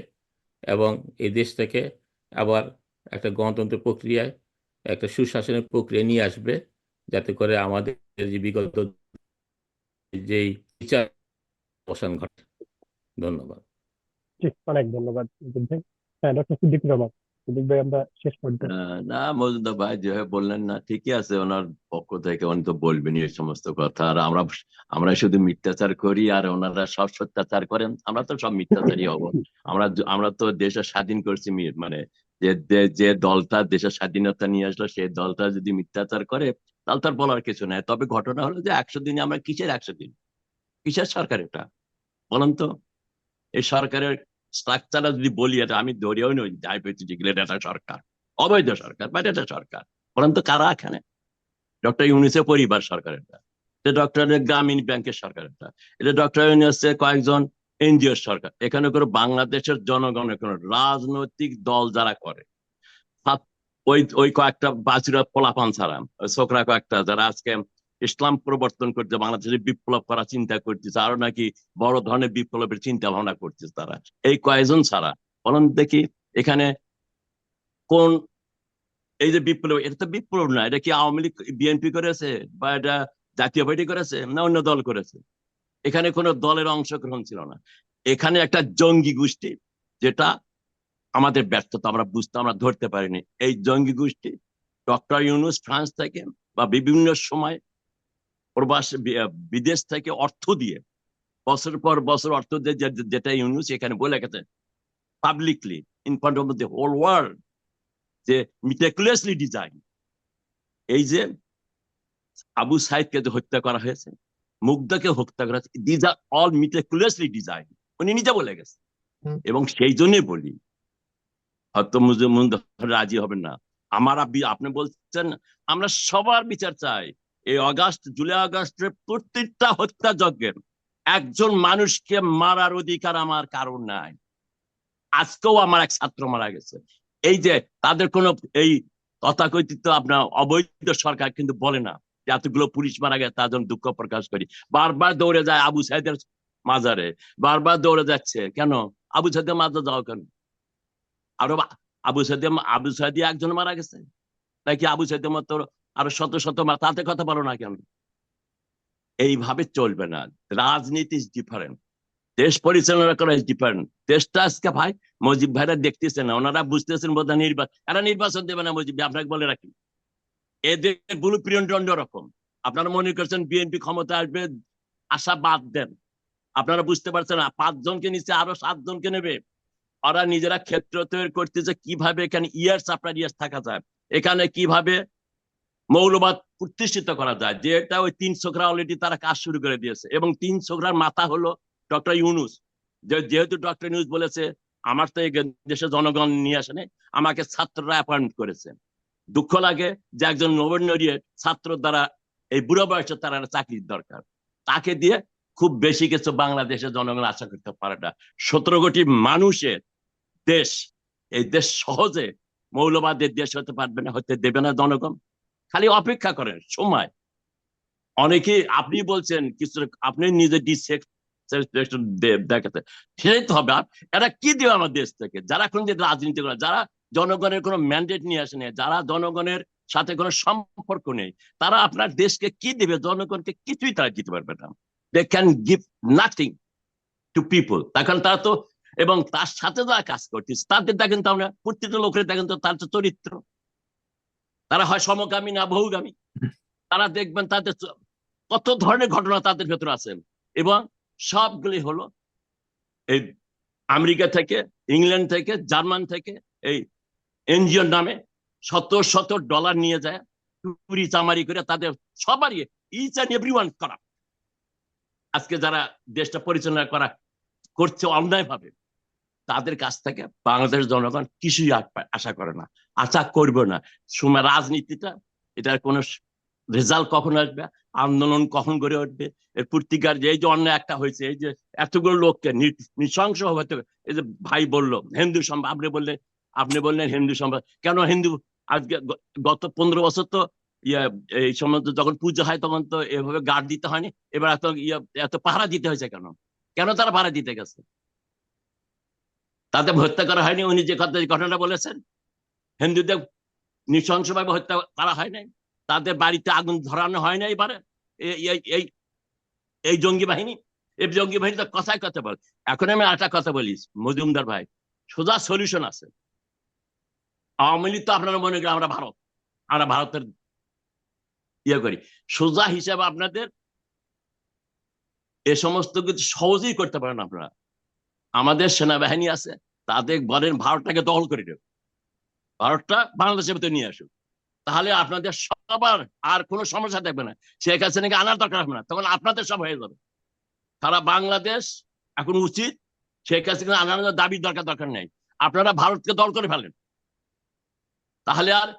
এবং এই দেশটাকে আবার একটা গণতন্ত্র প্রক্রিয়ায়, একটা সুশাসনের প্রক্রিয়া নিয়ে আসবে, যাতে করে আমাদের যে বিগত যেই বিচার অবসান ঘটে। ধন্যবাদ। জি, অনেক ধন্যবাদ মজিদ ভাই। হ্যাঁ, ডক্টর সিদ্দিকুর রহমান। সিদ্দিক ভাই, আমরা শেষ পর্যন্ত না মজুমদার ভাই যেভাবে বললেন না, ঠিকই আছে, ওনার পক্ষ থেকে উনি তো বলবেনই এই সমস্ত কথা। আর আমরা শুধু মিথ্যাচার করি আর ওনারা সব সত্যাচার করেন, আমরা তো সব মিথ্যাচারই হব। আমরা তো দেশের স্বাধীন করছি, মানে যে দলটা দেশের স্বাধীনতা নিয়ে আসলো সেই দলটা যদি মিথ্যাচার করে তাহলে তার বলার কিছু নাই। তবে ঘটনা হলো যে 100 দিনে আমরা কিসের 100 দিন, কিসের সরকার এটা বলেন তো? এই সরকারের স্ট্রাকচারটা যদি বলি, এটা আমি ধরেও নই ডায়াবেটিস এটা সরকার, অবৈধ সরকার বা এটা সরকার, বলেন তো কারা এখানে? ডক্টর ইউনূসের পরিবার সরকার, এটা ডক্টর গ্রামীণ ব্যাংকের সরকার, এটা ডক্টর ইউনূসের কয়েকজন এনজিও সরকার। এখানে করে বাংলাদেশের জনগণের কোন রাজনৈতিক দল যারা করে, ওই কয়েকটা বাছুরা পোলাপান ছাড়া, ছোকরা কয়েকটা যারা আজকে ইসলাম প্রবর্তন করতে বাংলাদেশে বিপ্লব করার চিন্তা করতেছে, আরো নাকি বড় ধরনের বিপ্লবের চিন্তা ভাবনা করতেছে, তারা এই কয়েকজন ছাড়া বলেন দেখি এখানে কোন এই যে বিপ্লব, এটা তো বিপ্লব না, এটা কি আওয়ামী লীগ বিএনপি করেছে বা এটা জাতীয় পার্টি করেছে না অন্য দল করেছে? এখানে কোনো দলের অংশগ্রহণ ছিল না। এখানে একটা জঙ্গি গোষ্ঠী, যেটা আমাদের ব্যর্থতা, আমরা ধরতে পারিনি। এই জঙ্গি গোষ্ঠী ডক্টর ইউনূস ফ্রান্স থেকে বা বিভিন্ন সময় প্রবাস বিদেশ থেকে অর্থ দিয়ে, বছর পর বছর অর্থ দিয়ে, যেটা ইউনূস এখানে বলে গেছে publicly in front of the whole world, যে মিটিকুলাসলি ডিজাইন, এই যে আবু সাইদকে যে হত্যা করা হয়েছে, মুগ্ধাকে হত্যা করা হয়েছে, these are all meticulously design, উনি নিজে বলে গেছে। এবং সেই জন্যই বলি, হয়তো রাজি হবেন না, আপনি বলছেন আমরা সবার বিচার চাই। এই জুলাই আগস্টের প্রত্যেকটা হত্যাযজ্ঞের একজন মানুষকে মারার অধিকার আমার কারণ নাই। আজকেও আমার এক ছাত্র মারা গেছে। এই যে তাদের কোনো এই তথাকথিত আপনার অবৈধ সরকার কিন্তু বলে না যে এতগুলো পুলিশ মারা গেছে তার জন্য দুঃখ প্রকাশ করি, বারবার দৌড়ে যায় আবু সাইদের মাজারে, বারবার দৌড়ে যাচ্ছে কেন? আবু সাইদের মাজার যাও কেন? আরো আবু সাইদি একজন মারা গেছে নাকি আবু সাইদের মতো আরো শত শত মারা, তাতে কথা বলো না কেন? এইভাবে চলবে না। রাজনীতি ইজ ডিফারেন্ট, দেশ পরিচালনা করা ইজ ডিফারেন্ট। দেশটা আজকে ভাই মজিব ভাইরা দেখতেছে না, ওনারা বুঝতেছেন বোধ হয় এরা নির্বাচন দেবে না। মজিব ভাই আপনাকে বলে রাখি, এদের ব্লু প্রিন্ট অন্যরকম। আপনারা মনে করছেন বিএনপি ক্ষমতা আসবে, আশা বাদ দেন। আপনারা বুঝতে পারছেন না, 5 জনকে নিচে আরো 7 জনকে নেবে। ওরা নিজেরা ক্ষেত্র তৈরি করতেছে কিভাবে এখানে ইয়ার্স আফটার ইয়ার্স থাকা যায়, এখানে কিভাবে মৌলবাদ প্রতিষ্ঠিত করা যায়, যেটা ওই 3 ছোকরা অলরেডি তারা কাজ শুরু করে দিয়েছে। এবং 3 ছোকরার মাথা হলো ডক্টর ইউনূস। যেহেতু ডক্টর ইউনূস বলেছে আমার তো এই দেশে জনগণ নিয়ে আসেনি, আমাকে ছাত্ররা অ্যাপয়েন্ট করেছে। দুঃখ লাগে যে একজন নবীন ছাত্র দ্বারা এই বুড়ো বয়সে তার চাকরির দরকার, তাকে দিয়ে খুব বেশি কিছু বাংলাদেশের জনগণ আশা করতে পারে না। 17 কোটি মানুষের দেশ, এই দেশ সহজে মৌলবাদের দেশ হতে পারবে না, হতে দেবে না জনগণ। খালি অপেক্ষা করেন সময়। অনেকে আপনি বলছেন কিছু, আপনি নিজে দেখাতে, সেটাই তো হবে। এরা কি দেবে আমার দেশ থেকে? যারা এখন যে রাজনীতি করে, যারা জনগণের কোনো ম্যান্ডেট নিয়ে আসে নেই, যারা জনগণের সাথে কোনো সম্পর্ক নেই, তারা আপনার দেশকে কি দেবে? জনগণকে কিছুই তারা দিতে পারবে না। They can give nothing to people. তখন তারা তো, এবং তার সাথে যারা কাজ করতেছে তাদের দেখেন তো, আমরা প্রত্যেকটা লোকের দেখেন তো তার চরিত্র, তারা হয় সমগামী না বহুগামী। তারা দেখবেন তাদের কত ধরনের ঘটনা তাদের ভেতরে আছে, এবং সবগুলি হলো এই আমেরিকা থেকে, ইংল্যান্ড থেকে, জার্মান থেকে এই এনজিওর নামে শত শত ডলার নিয়ে যায়, চুরি চামারি করে তাদের সবারই ইচ অ্যান্ড এভরিওয়ান করাপ্ট। আজকে যারা দেশটা পরিচালনা করছে অন্যায় ভাবে, তাদের কাছ থেকে বাংলাদেশ জনগণ কিছুই আশা করে না, আশা করবে না। সময় রাজনীতিটা, এটার কোন রেজাল্ট কখন আসবে, আন্দোলন কখন গড়ে উঠবে, এর প্রতিকার যে এই যে অন্যায় একটা হয়েছে, এই যে এতগুলো লোককে নৃশংস হতে, এই যে ভাই বললো হিন্দু সম্পদ, আপনি বললেন হিন্দু সম্পদ, কেন হিন্দু আজকে গত 15 বছর তো এই সময় যখন পুজো হয় তখন তো এভাবে গার্ড দিতে হয়নি, এবার এত পাহারা দিতে হয়েছে কেন? কেন তারা পাহারা দিতে গেছে? তাদের হত্যা করা হয়নি? উনি যে ঘটনাটা বলেছেন, হিন্দুদের নৃশংসভাবে হত্যা করা হয় নাই, তাদের বাড়িতে আগুন ধরানো হয় না এবারে এই জঙ্গি বাহিনী। এই জঙ্গি বাহিনী তো কথায় কথা বলে। এখন আমি একটা কথা বলি মজুমদার ভাই, সোজা সলিউশন আছে। আওয়ামী লীগ তো আপনারা মনে করেন আমরা ভারতের করি, সোজা হিসাবে আপনাদের এ সমস্ত কিছু সহজেই করতে পারেন আপনারা। আমাদের সেনাবাহিনী আছে, তাদের বলেন ভারতটাকে দখল করে দেবে, ভারতটা বাংলাদেশের ভিতরে নিয়ে আসুক, তাহলে আপনাদের সবার আর কোনো সমস্যা থাকবে না। শেখ হাসিনাকে আনার দরকার হবে না, তখন আপনাদের সব হয়ে যাবে। সারা বাংলাদেশ এখন উচিত শেখ হাসিনা আনার দাবির দরকার নেই, আপনারা ভারতকে দল করে ফেলেন, তাহলে আর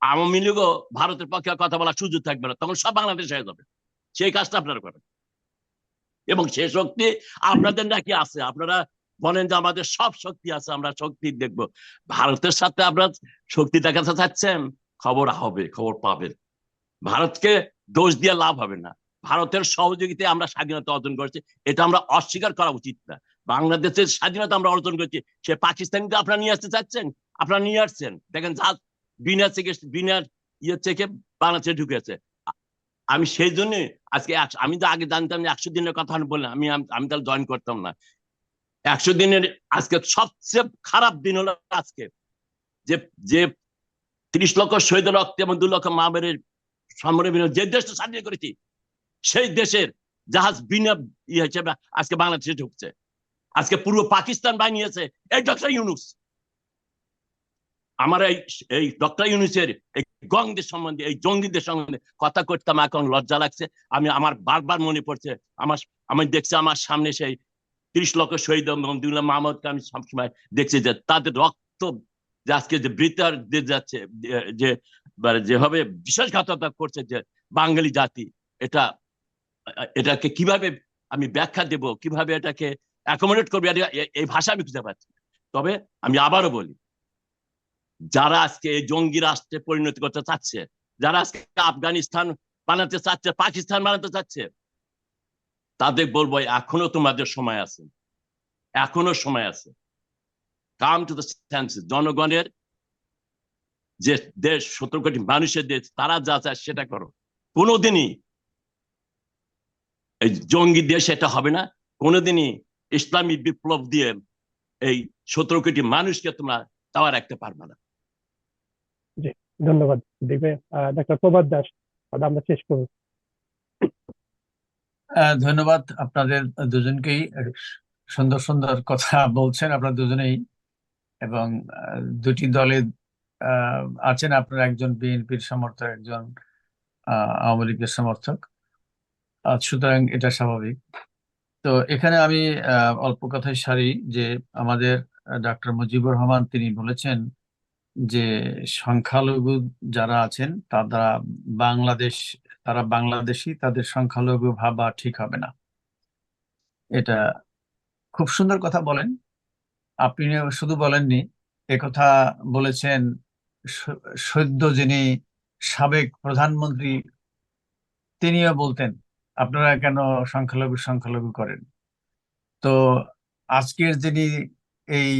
আওয়ামী লীগও ভারতের পক্ষে কথা বলার সুযোগ থাকবে না, তখন সব বাংলাদেশ হয়ে যাবে। সেই কাজটা আপনারা করেন, এবং সেই শক্তি আপনাদের নাকি আছে। আপনারা বলেন যে আমাদের সব শক্তি আছে, আমরা শক্তি দেখবো। ভারতের সাথে আপনারা শক্তি দেখাতে চাচ্ছেন, খবর হবে, খবর পাবেন। ভারতকে দোষ দিয়ে লাভ হবে না। ভারতের সহযোগিতায় আমরা স্বাধীনতা অর্জন করেছি, এটা আমরা অস্বীকার করা উচিত না। বাংলাদেশের স্বাধীনতা আমরা অর্জন করেছি, সে পাকিস্তানকে আপনারা নিয়ে আসতে চাচ্ছেন, আপনারা নিয়ে আসছেন। দেখেন বিনা থেকে বাংলাদেশে ঢুকেছে। আমি সেই জন্য আজকে আমি তো আগে জানতাম যে 100 দিনের কথা বললাম, আমি তাহলে জয়েন করতাম না। 100 দিনের আজকে সবচেয়ে খারাপ দিন হলো আজকে, যে 30 লক্ষ শহীদ রক্ত এবং 2 লক্ষ মা বোনের সম্মানের বিনিময়ে যে দেশটা স্বাধীন করেছি, সেই দেশের জাহাজ বিনা হিসেবে আজকে বাংলাদেশে ঢুকছে। আজকে পূর্ব পাকিস্তান বানিয়েছে এই ডক্টর ইউনূস। আমার এই ডক্টর ইউনূসের এই গংদের সম্বন্ধে, এই জঙ্গিদের সম্বন্ধে কথা করতে আমার এখন লজ্জা লাগছে। আমার বারবার মনে পড়ছে, আমি দেখছি আমার সামনে সেই 30 লক্ষ শহীদ মমদুল্লাহ মাহমুদকে আমি সবসময় দেখছি যে তাদের রক্ত যে আজকে যে বৃতার যাচ্ছে, যেভাবে বিশ্বাসঘাতকতা করছে যে বাঙালি জাতি, এটাকে কিভাবে আমি ব্যাখ্যা দেব, কিভাবে এটাকে অ্যাকোমোডেট করবো, এই ভাষা আমি খুঁজে পাচ্ছি। তবে আমি আবারও বলি, যারা আজকে এই জঙ্গি রাষ্ট্রে পরিণতি করতে চাচ্ছে, যারা আজকে আফগানিস্তান বানাতে চাচ্ছে, পাকিস্তান বানাতে চাচ্ছে, তাদের বলবো এখনো তোমাদের সময় আছে, এখনো সময় আছে। Come to the senses. জনগণের যে দেশ, 17 কোটি মানুষের দেশ, তারা যা চায় সেটা করো। কোনোদিনই এই জঙ্গি দেশ এটা হবে না, কোনোদিনই ইসলামী বিপ্লব দিয়ে এই 17 কোটি মানুষকে তোমরা তাওয়া রাখতে পারবে না। জি, ধন্যবাদ। দেখবে ডাক্তার প্রভাত দাস, আমরা শেষ করব। ধন্যবাদ আপনাদের দুজনকেই, সুন্দর সুন্দর কথা বলছেন আপনারা দুজনেই, এবং দুটি দলে আছেন। আপনারা একজন বিএনপির সমর্থক, একজন আওয়ামী লীগের সমর্থক, সুতরাং এটা স্বাভাবিক। তো এখানে আমি অল্প কথায় সারি যে আমাদের ডক্টর মুজিবুর রহমান তিনি বলেছেন যে সংখ্যালঘু যারা আছেন তারা বাংলাদেশি, তাদের সংখ্যালঘু ভাবা ঠিক হবে না। এটা খুব সুন্দর কথা বলেন আপনি। শুধু বলেননি, একথা বলেছেন সদ্য যিনি সাবেক প্রধানমন্ত্রী, তিনিও বলতেন আপনারা কেন সংখ্যালঘু করেন। তো আজকের যিনি এই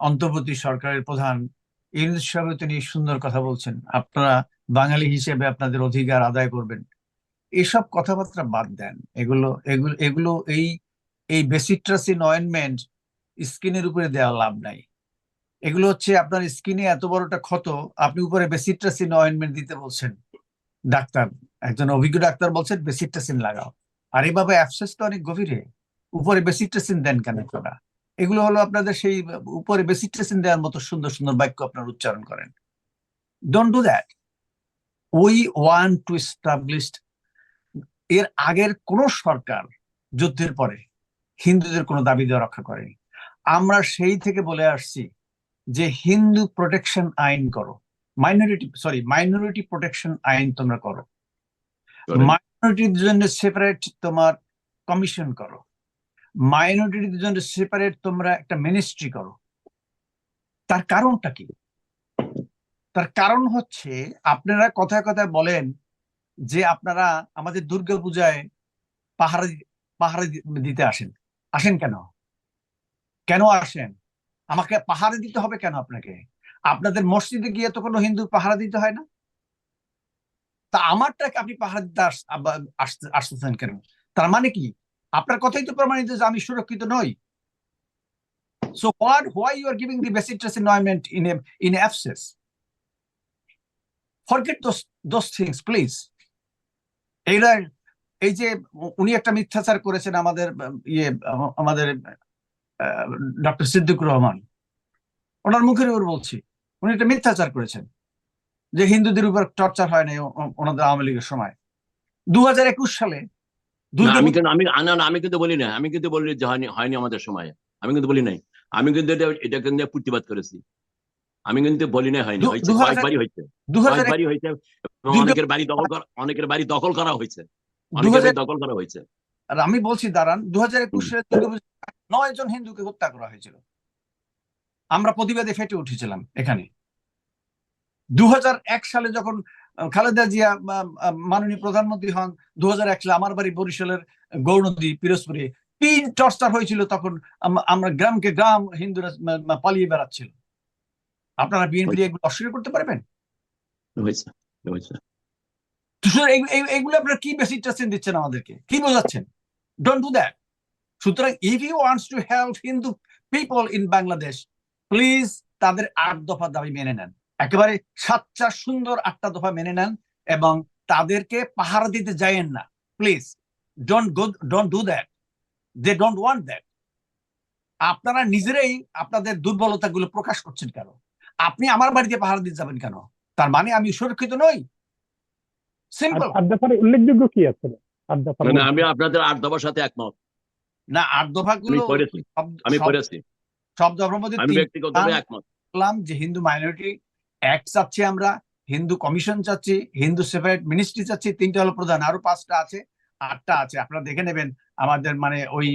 অন্তর্বর্তী সরকারের প্রধান, ইউনূস সাহেব, তিনি সুন্দর কথা বলছেন, আপনারা বাঙালি হিসেবে আপনাদের অধিকার আদায় করবেন। এসব কথাবার্তা বাদ দেন। এগুলো এই বেসিট্রাসিন অয়েনমেন্ট স্কিনের উপরে দেওয়া লাভ নাই। এগুলো হচ্ছে আপনার স্কিনে এত বড়টা ক্ষত, আপনি উপরে বেসিট্রাসিন অয়েনমেন্ট দিতে বলছেন। ডাক্তার, একজন অভিজ্ঞ ডাক্তার বলছেন বেসিট্রাসিন লাগাও, আর এইভাবে অ্যাবসেসটা অনেক গভীরে, উপরে বেসিট্রাসিন দেন কেন আপনারা? এগুলো হলো আপনাদের সেই উপরে বেসিট্রাসিন দেওয়ার মতো সুন্দর সুন্দর বাক্য আপনারা উচ্চারণ করেন। Don't do that. We want to establish, এর আগের কোন সরকার যুদ্ধের পরে হিন্দুদের কোনো দাবি দেওয়া রক্ষা করেনি। আমরা সেই থেকে বলে আসছি যে হিন্দু প্রোটেকশন আইন করো, মাইনরিটি প্রোটেকশন আইন তোমরা করো, করেন। মাইনরিটির জন্য সেপারেট তোমার কমিশন করো, মাইনরিটির জন্য সেপারেট তোমরা একটা মিনিস্ট্রি করো। তার কারণটা কি? তার কারণ হচ্ছে আপনারা কথায় কথায় বলেন যে আপনারা আমাদের দুর্গাপূজায় পাহারা দিতে আসেন কেন? কেন আসেন? আমাকে পাহারা দিতে হবে কেন আপনাকে? আপনাদের মসজিদে গিয়ে তো কোনো হিন্দু পাহারা দিতে হয় না। তা আমারটাকে আপনি পাহারা দিতে আসতেছেন কেন? তার মানে কি? আপনার কথাই তো প্রমাণিত যে আমি সুরক্ষিত নই। So why you are giving the best interest environment in abscess? Forget those things, please. এই যে উনি একটা মিথ্যাচার করেছেন আমাদের ডক্টর সিদ্দিকুর রহমান, ওনার মুখের উপর বলছি, উনি একটা মিথ্যাচার করেছেন যে হিন্দুদের উপর টর্চার হয় নাই ওনাদের আওয়ামী লীগের সময়। 2021 সালে আমি কিন্তু বলি না, আমি কিন্তু বলি যে হয়নি আমাদের সময়, আমি কিন্তু বলি নাই, আমি কিন্তু এটা কিন্তু প্রতিবাদ করেছি, আমি কিন্তু বলি না হয়নি, হয়েছে, কয়েকবারই হয়েছে, কয়েকবারই হয়েছে, অনেকের বাড়ি দখল করা হয়েছে, অনেকের বাড়ি দখল করা হয়েছে। আর আমি বলছি দাঁড়ান, 2021 সালে 9 জন হিন্দুকে হত্যা করা হয়েছিল, আমরা প্রতিবাদে ফেটে উঠেছিলাম এখানে। 2001 সালে যখন খালেদা জিয়া মাননীয় প্রধানমন্ত্রী হন, 2001 সালে আমার বাড়ি বরিশালের গৌরনদী পিরোজপুরে কি টর্চার হয়েছিল, তখন আমরা গ্রামকে গ্রাম হিন্দুরা পালিয়ে বেড়াচ্ছিল। আপনারা বিএনপি এগুলো অস্বীকার করতে পারবেন? এগুলো আপনারা কি বেশি ইন্টারেস্ট দিচ্ছেন আমাদেরকে, কি বোঝাচ্ছেন? Don't do that. সুতরাং if you wants to help Hindu people in Bangladesh, please তাদের 8 দফা দাবি মেনে নেন, একেবারে সাচ্চা সুন্দর 8টা দফা মেনে নেন, এবং তাদেরকে পাহারা দিতে যায়েন না, please. Don't do that, they don't want that. আপনারা নিজেরাই আপনাদের দুর্বলতাগুলো প্রকাশ করছেন কেন? আপনি আমার বাড়িতে পাহারা দিতে যাবেন কেন? তার মানে আমি সুরক্ষিত নই? সিম্পল। 8 দফার উল্লেখযোগ্য কি আছে? 8 দফার আমি আপনাদের 8 দফার সাথে একমত না, 8 দফাগুলো আমি পড়েছি, সব দফার মধ্যে আমি ব্যক্তিগতভাবে একমত বললাম যে হিন্দু মাইনরিটি অ্যাক্ট চাচ্ছি আমরা, হিন্দু কমিশন চাচ্ছি, হিন্দু সেপারেট মিনিস্ট্রি চাচ্ছি, 3টা হলো প্রধান, আরো 5টা আছে, 8টা আছে, আপনারা দেখে নেবেন। আমাদের মানে ওই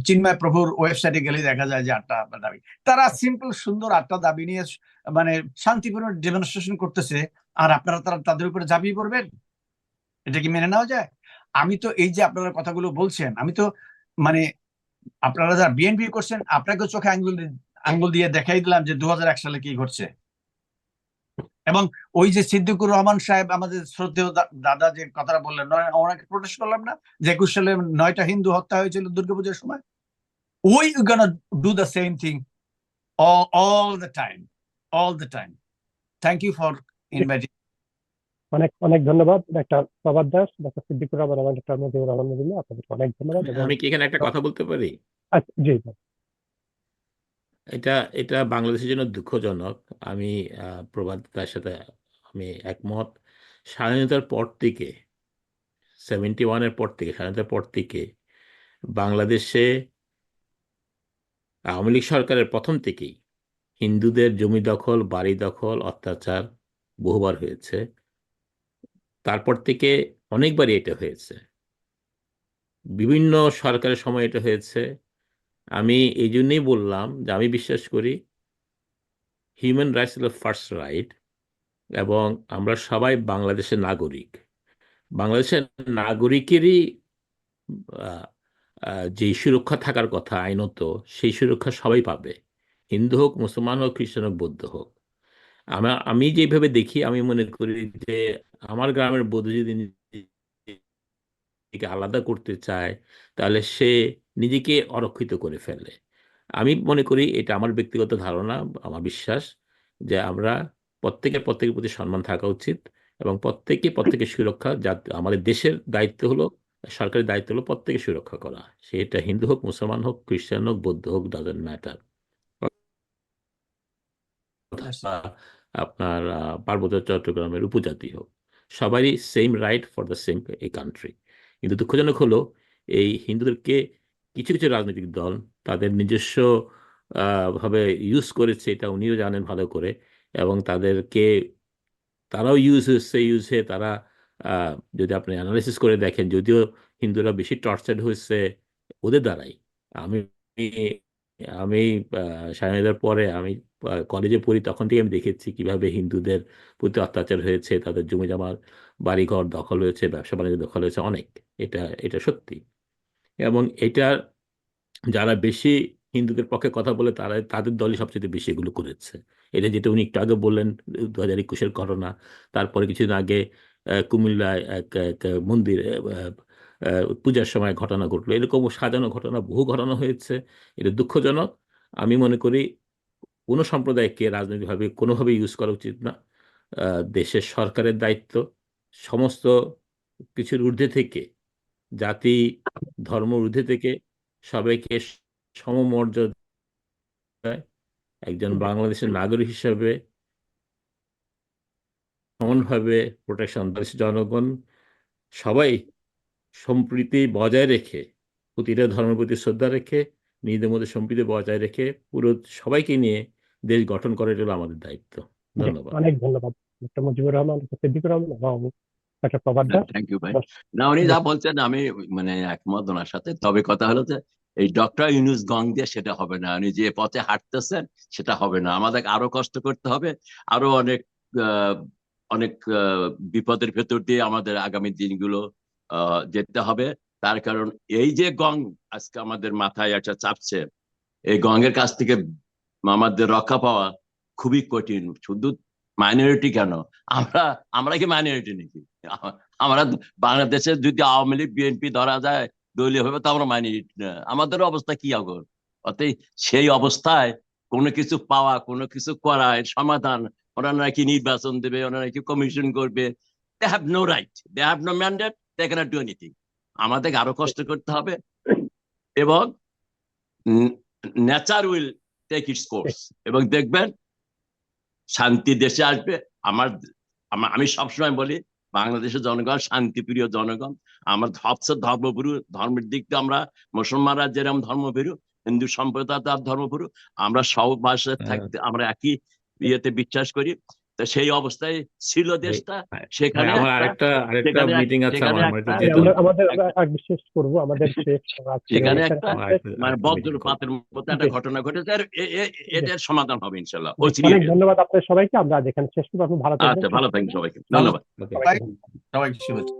চিন্ময় প্রভুর ওয়েবসাইটে গেলে দেখা যায় যে 8টা দাবি। তারা সিম্পল সুন্দর 8টা দাবি নিয়ে মানে শান্তিপূর্ণ ডেমনস্ট্রেশন করতেছে, আর আপনারা তাদের উপরে ঝাঁপিয়ে পড়বেন? এটা কি মেনে নেওয়া যায়? আমি তো এই যে আপনারা কথাগুলো বলছেন, আমি তো মানে আপনারা যারা বিএনপি করছেন, আপনাকে চোখে আঙ্গুল দিয়ে দেখাই দিলাম যে 2001 সালে কি ঘটছে। এবং ওই যে সিদ্দিকুর রহমান সাহেব, আমাদের শ্রদ্ধেয় দাদা যে কথাটা বললেন, ওনাকে প্রোটেস্ট করলাম না যে 21 সালে 9টা হিন্দু হত্যা হয়েছিল দুর্গাপূজার সময়? We gonna do the same thing all the time. Thank you for inviting. অনেক ধন্যবাদ ডাক্তার প্রভাত দাস, ডাক্তার সিদ্দিকুর রহমান এবং ডাক্তার মজিবুর রহমান মজুমদার, আপনাদেরকে অনেক ধন্যবাদ। আমি কি এখানে একটা কথা বলতে পারি? আচ্ছা, জি। এটা বাংলাদেশের জন্য দুঃখজনক। আমি প্রভাত দাসের সাথে আমি একমত। স্বাধীনতার পর থেকে 71-এর পর থেকে, স্বাধীনতার পর থেকে বাংলাদেশে আওয়ামী লীগ সরকারের প্রথম থেকেই হিন্দুদের জমি দখল, বাড়ি দখল, অত্যাচার বহুবার হয়েছে। তারপর থেকে অনেকবারই এটা হয়েছে, বিভিন্ন সরকারের সময় এটা হয়েছে। আমি এই জন্যই বললাম যে আমি বিশ্বাস করি হিউম্যান রাইটস হলো ফার্স্ট রাইট, এবং আমরা সবাই বাংলাদেশের নাগরিক। বাংলাদেশের নাগরিকেরই যে সুরক্ষা থাকার কথা আইনত, সেই সুরক্ষা সবাই পাবে, হিন্দু হোক, মুসলমান হোক, খ্রিস্টান হোক, বৌদ্ধ হোক। আমি যেভাবে দেখি, আমি মনে করি যে আমার গ্রামের বৌদ্ধ যদি নিজেকে আলাদা করতে চায়, তাহলে সে নিজেকে অরক্ষিত করে ফেলে। আমি মনে করি, এটা আমার ব্যক্তিগত ধারণা, আমার বিশ্বাস যে আমরা প্রত্যেকের প্রতি সম্মান থাকা উচিত, এবং প্রত্যেকের সুরক্ষা, যা আমাদের দেশের দায়িত্ব হলো, সরকারের দায়িত্ব হলো প্রত্যেকের সুরক্ষা করা, সেটা হিন্দু হোক, মুসলমান হোক, খ্রিস্টান হোক, বৌদ্ধ হোক, ডাজন্ট ম্যাটার। আপনার পার্বত্য চট্টগ্রামের উপজাতি হোক, সবারই same right for the same এই কান্ট্রি। কিন্তু দুঃখজনক হলো এই হিন্দুদেরকে কিছু কিছু রাজনৈতিক দল তাদের নিজস্ব ভাবে ইউজ করেছে, এটা উনিও জানেন ভালো করে, এবং তারাও ইউজ হয়ে তারা যদি আপনি অ্যানালাইসিস করে দেখেন, যদিও হিন্দুরা বেশি টর্চার্ড হয়েছে ওদের দ্বারাই। আমি আমি স্বাধীনতার পরে আমি কলেজে পড়ি, তখন থেকে আমি দেখেছি কিভাবে হিন্দুদের প্রতি অত্যাচার হয়েছে, তাদের জমি জমা বাড়িঘর দখল হয়েছে, ব্যবসা বাণিজ্য দখল হয়েছে অনেক। এটা এটা সত্যি। এবং এটা যারা বেশি হিন্দুদের পক্ষে কথা বলে তাদের দলই সবচেয়ে বেশি এগুলো করেছে। এটা যেটা উনি একটু আগে বললেন 2021-এর ঘটনা, তারপরে কিছুদিন আগে কুমিল্লায় এক মন্দির পূজার সময় ঘটনা ঘটলো, এরকম সাজানো ঘটনা, বহু ঘটনা হয়েছে। এটা দুঃখজনক। আমি মনে করি কোনো সম্প্রদায়কে রাজনৈতিকভাবে কোনোভাবে ইউজ করা উচিত না। দেশের সরকারের দায়িত্ব সমস্ত কিছুর ঊর্ধ্বে থেকে, জাতি ধর্ম ঊর্ধ্বে থেকে সবাইকে সমমর্যাদায় একজন বাংলাদেশের নাগরিক হিসেবে সমানভাবে প্রোটেকশন, দেশের জনগণ সবাই সম্প্রীতি বজায় রেখে, প্রতিটা ধর্মের প্রতি শ্রদ্ধা রেখে, নিজেদের মধ্যে সম্প্রীতি বজায় রেখে পুরো সবাইকে নিয়ে দেশ গঠন করা, এটা হলো আমাদের দায়িত্ব। ধন্যবাদ। অনেক ধন্যবাদ ডক্টর মুজিবুর রহমান, ডক্টর সিদ্দিকুর রহমান এবং doctor Prabhat Das. Thank you ভাই। না, উনি যা বলছেন আমি মানে একমত ওনার সাথে। তবে কথা হলো যে এই ডক্টর ইউনূস গং দিয়ে সেটা হবে না। উনি যে পথে হাঁটতেছেন সেটা হবে না। আমাদের আরো কষ্ট করতে হবে, আরো অনেক অনেক বিপদের ভেতর দিয়ে আমাদের আগামী দিনগুলো যেতে হবে। তার কারণ এই যে গং আজকে আমাদের মাথায় একটা চাপছে, এই গঙের কাছ থেকে আমাদের রক্ষা পাওয়া খুবই কঠিন। শুধু মাইনরিটি কেন, আমরা কি মাইনরিটি নাকি? আমরা বাংলাদেশের যদি আওয়ামী লীগ বিএনপি ধরা যায় দলীয় ভাবে, তো আমরা মাইনরিটি না। আমাদের অবস্থা কি আগর? অতএব সেই অবস্থায় কোনো কিছু পাওয়া, কোনো কিছু করা, এর সমাধান, ওনারা নাকি নির্বাচন দেবে, ওনারা নাকি কমিশন করবে, they have no right, they have no mandate, they cannot do anything. আমাদের আরো কষ্ট করতে হবে এবং nature will take its course, এবং দেখবেন শান্তি দেশে আসবে। আমি সবসময় বলি বাংলাদেশের জনগণ শান্তিপ্রিয় জনগণ। আমার সবচেয়ে ধর্মভীরু, ধর্মের দিক দিয়ে আমরা মুসলমানরা যেরকম ধর্মভীরু, হিন্দু সম্প্রদায় তার ধর্মভীরু, আমরা সব ভাষায় থাকতে আমরা একই ইয়েতে বিশ্বাস করি। তো সেই অবস্থায় ছিল দেশটা। সেখানে আমার আরেকটা মিটিং আছে, আমাদের বিশেষ করবো আমাদের সেখানে একটা মানে বজ্রপাতের মতো একটা ঘটনা ঘটেছে, আর এটার সমাধান হবে ইনশাল্লাহ। অনেক ধন্যবাদ আপনাদের সবাইকে। আমরা যেখানে শেষ করবো, আপনি ভালো থাকবেন। আচ্ছা, ভালো থাকবেন সবাইকে, ধন্যবাদ। সবাইকে শুভেচ্ছা।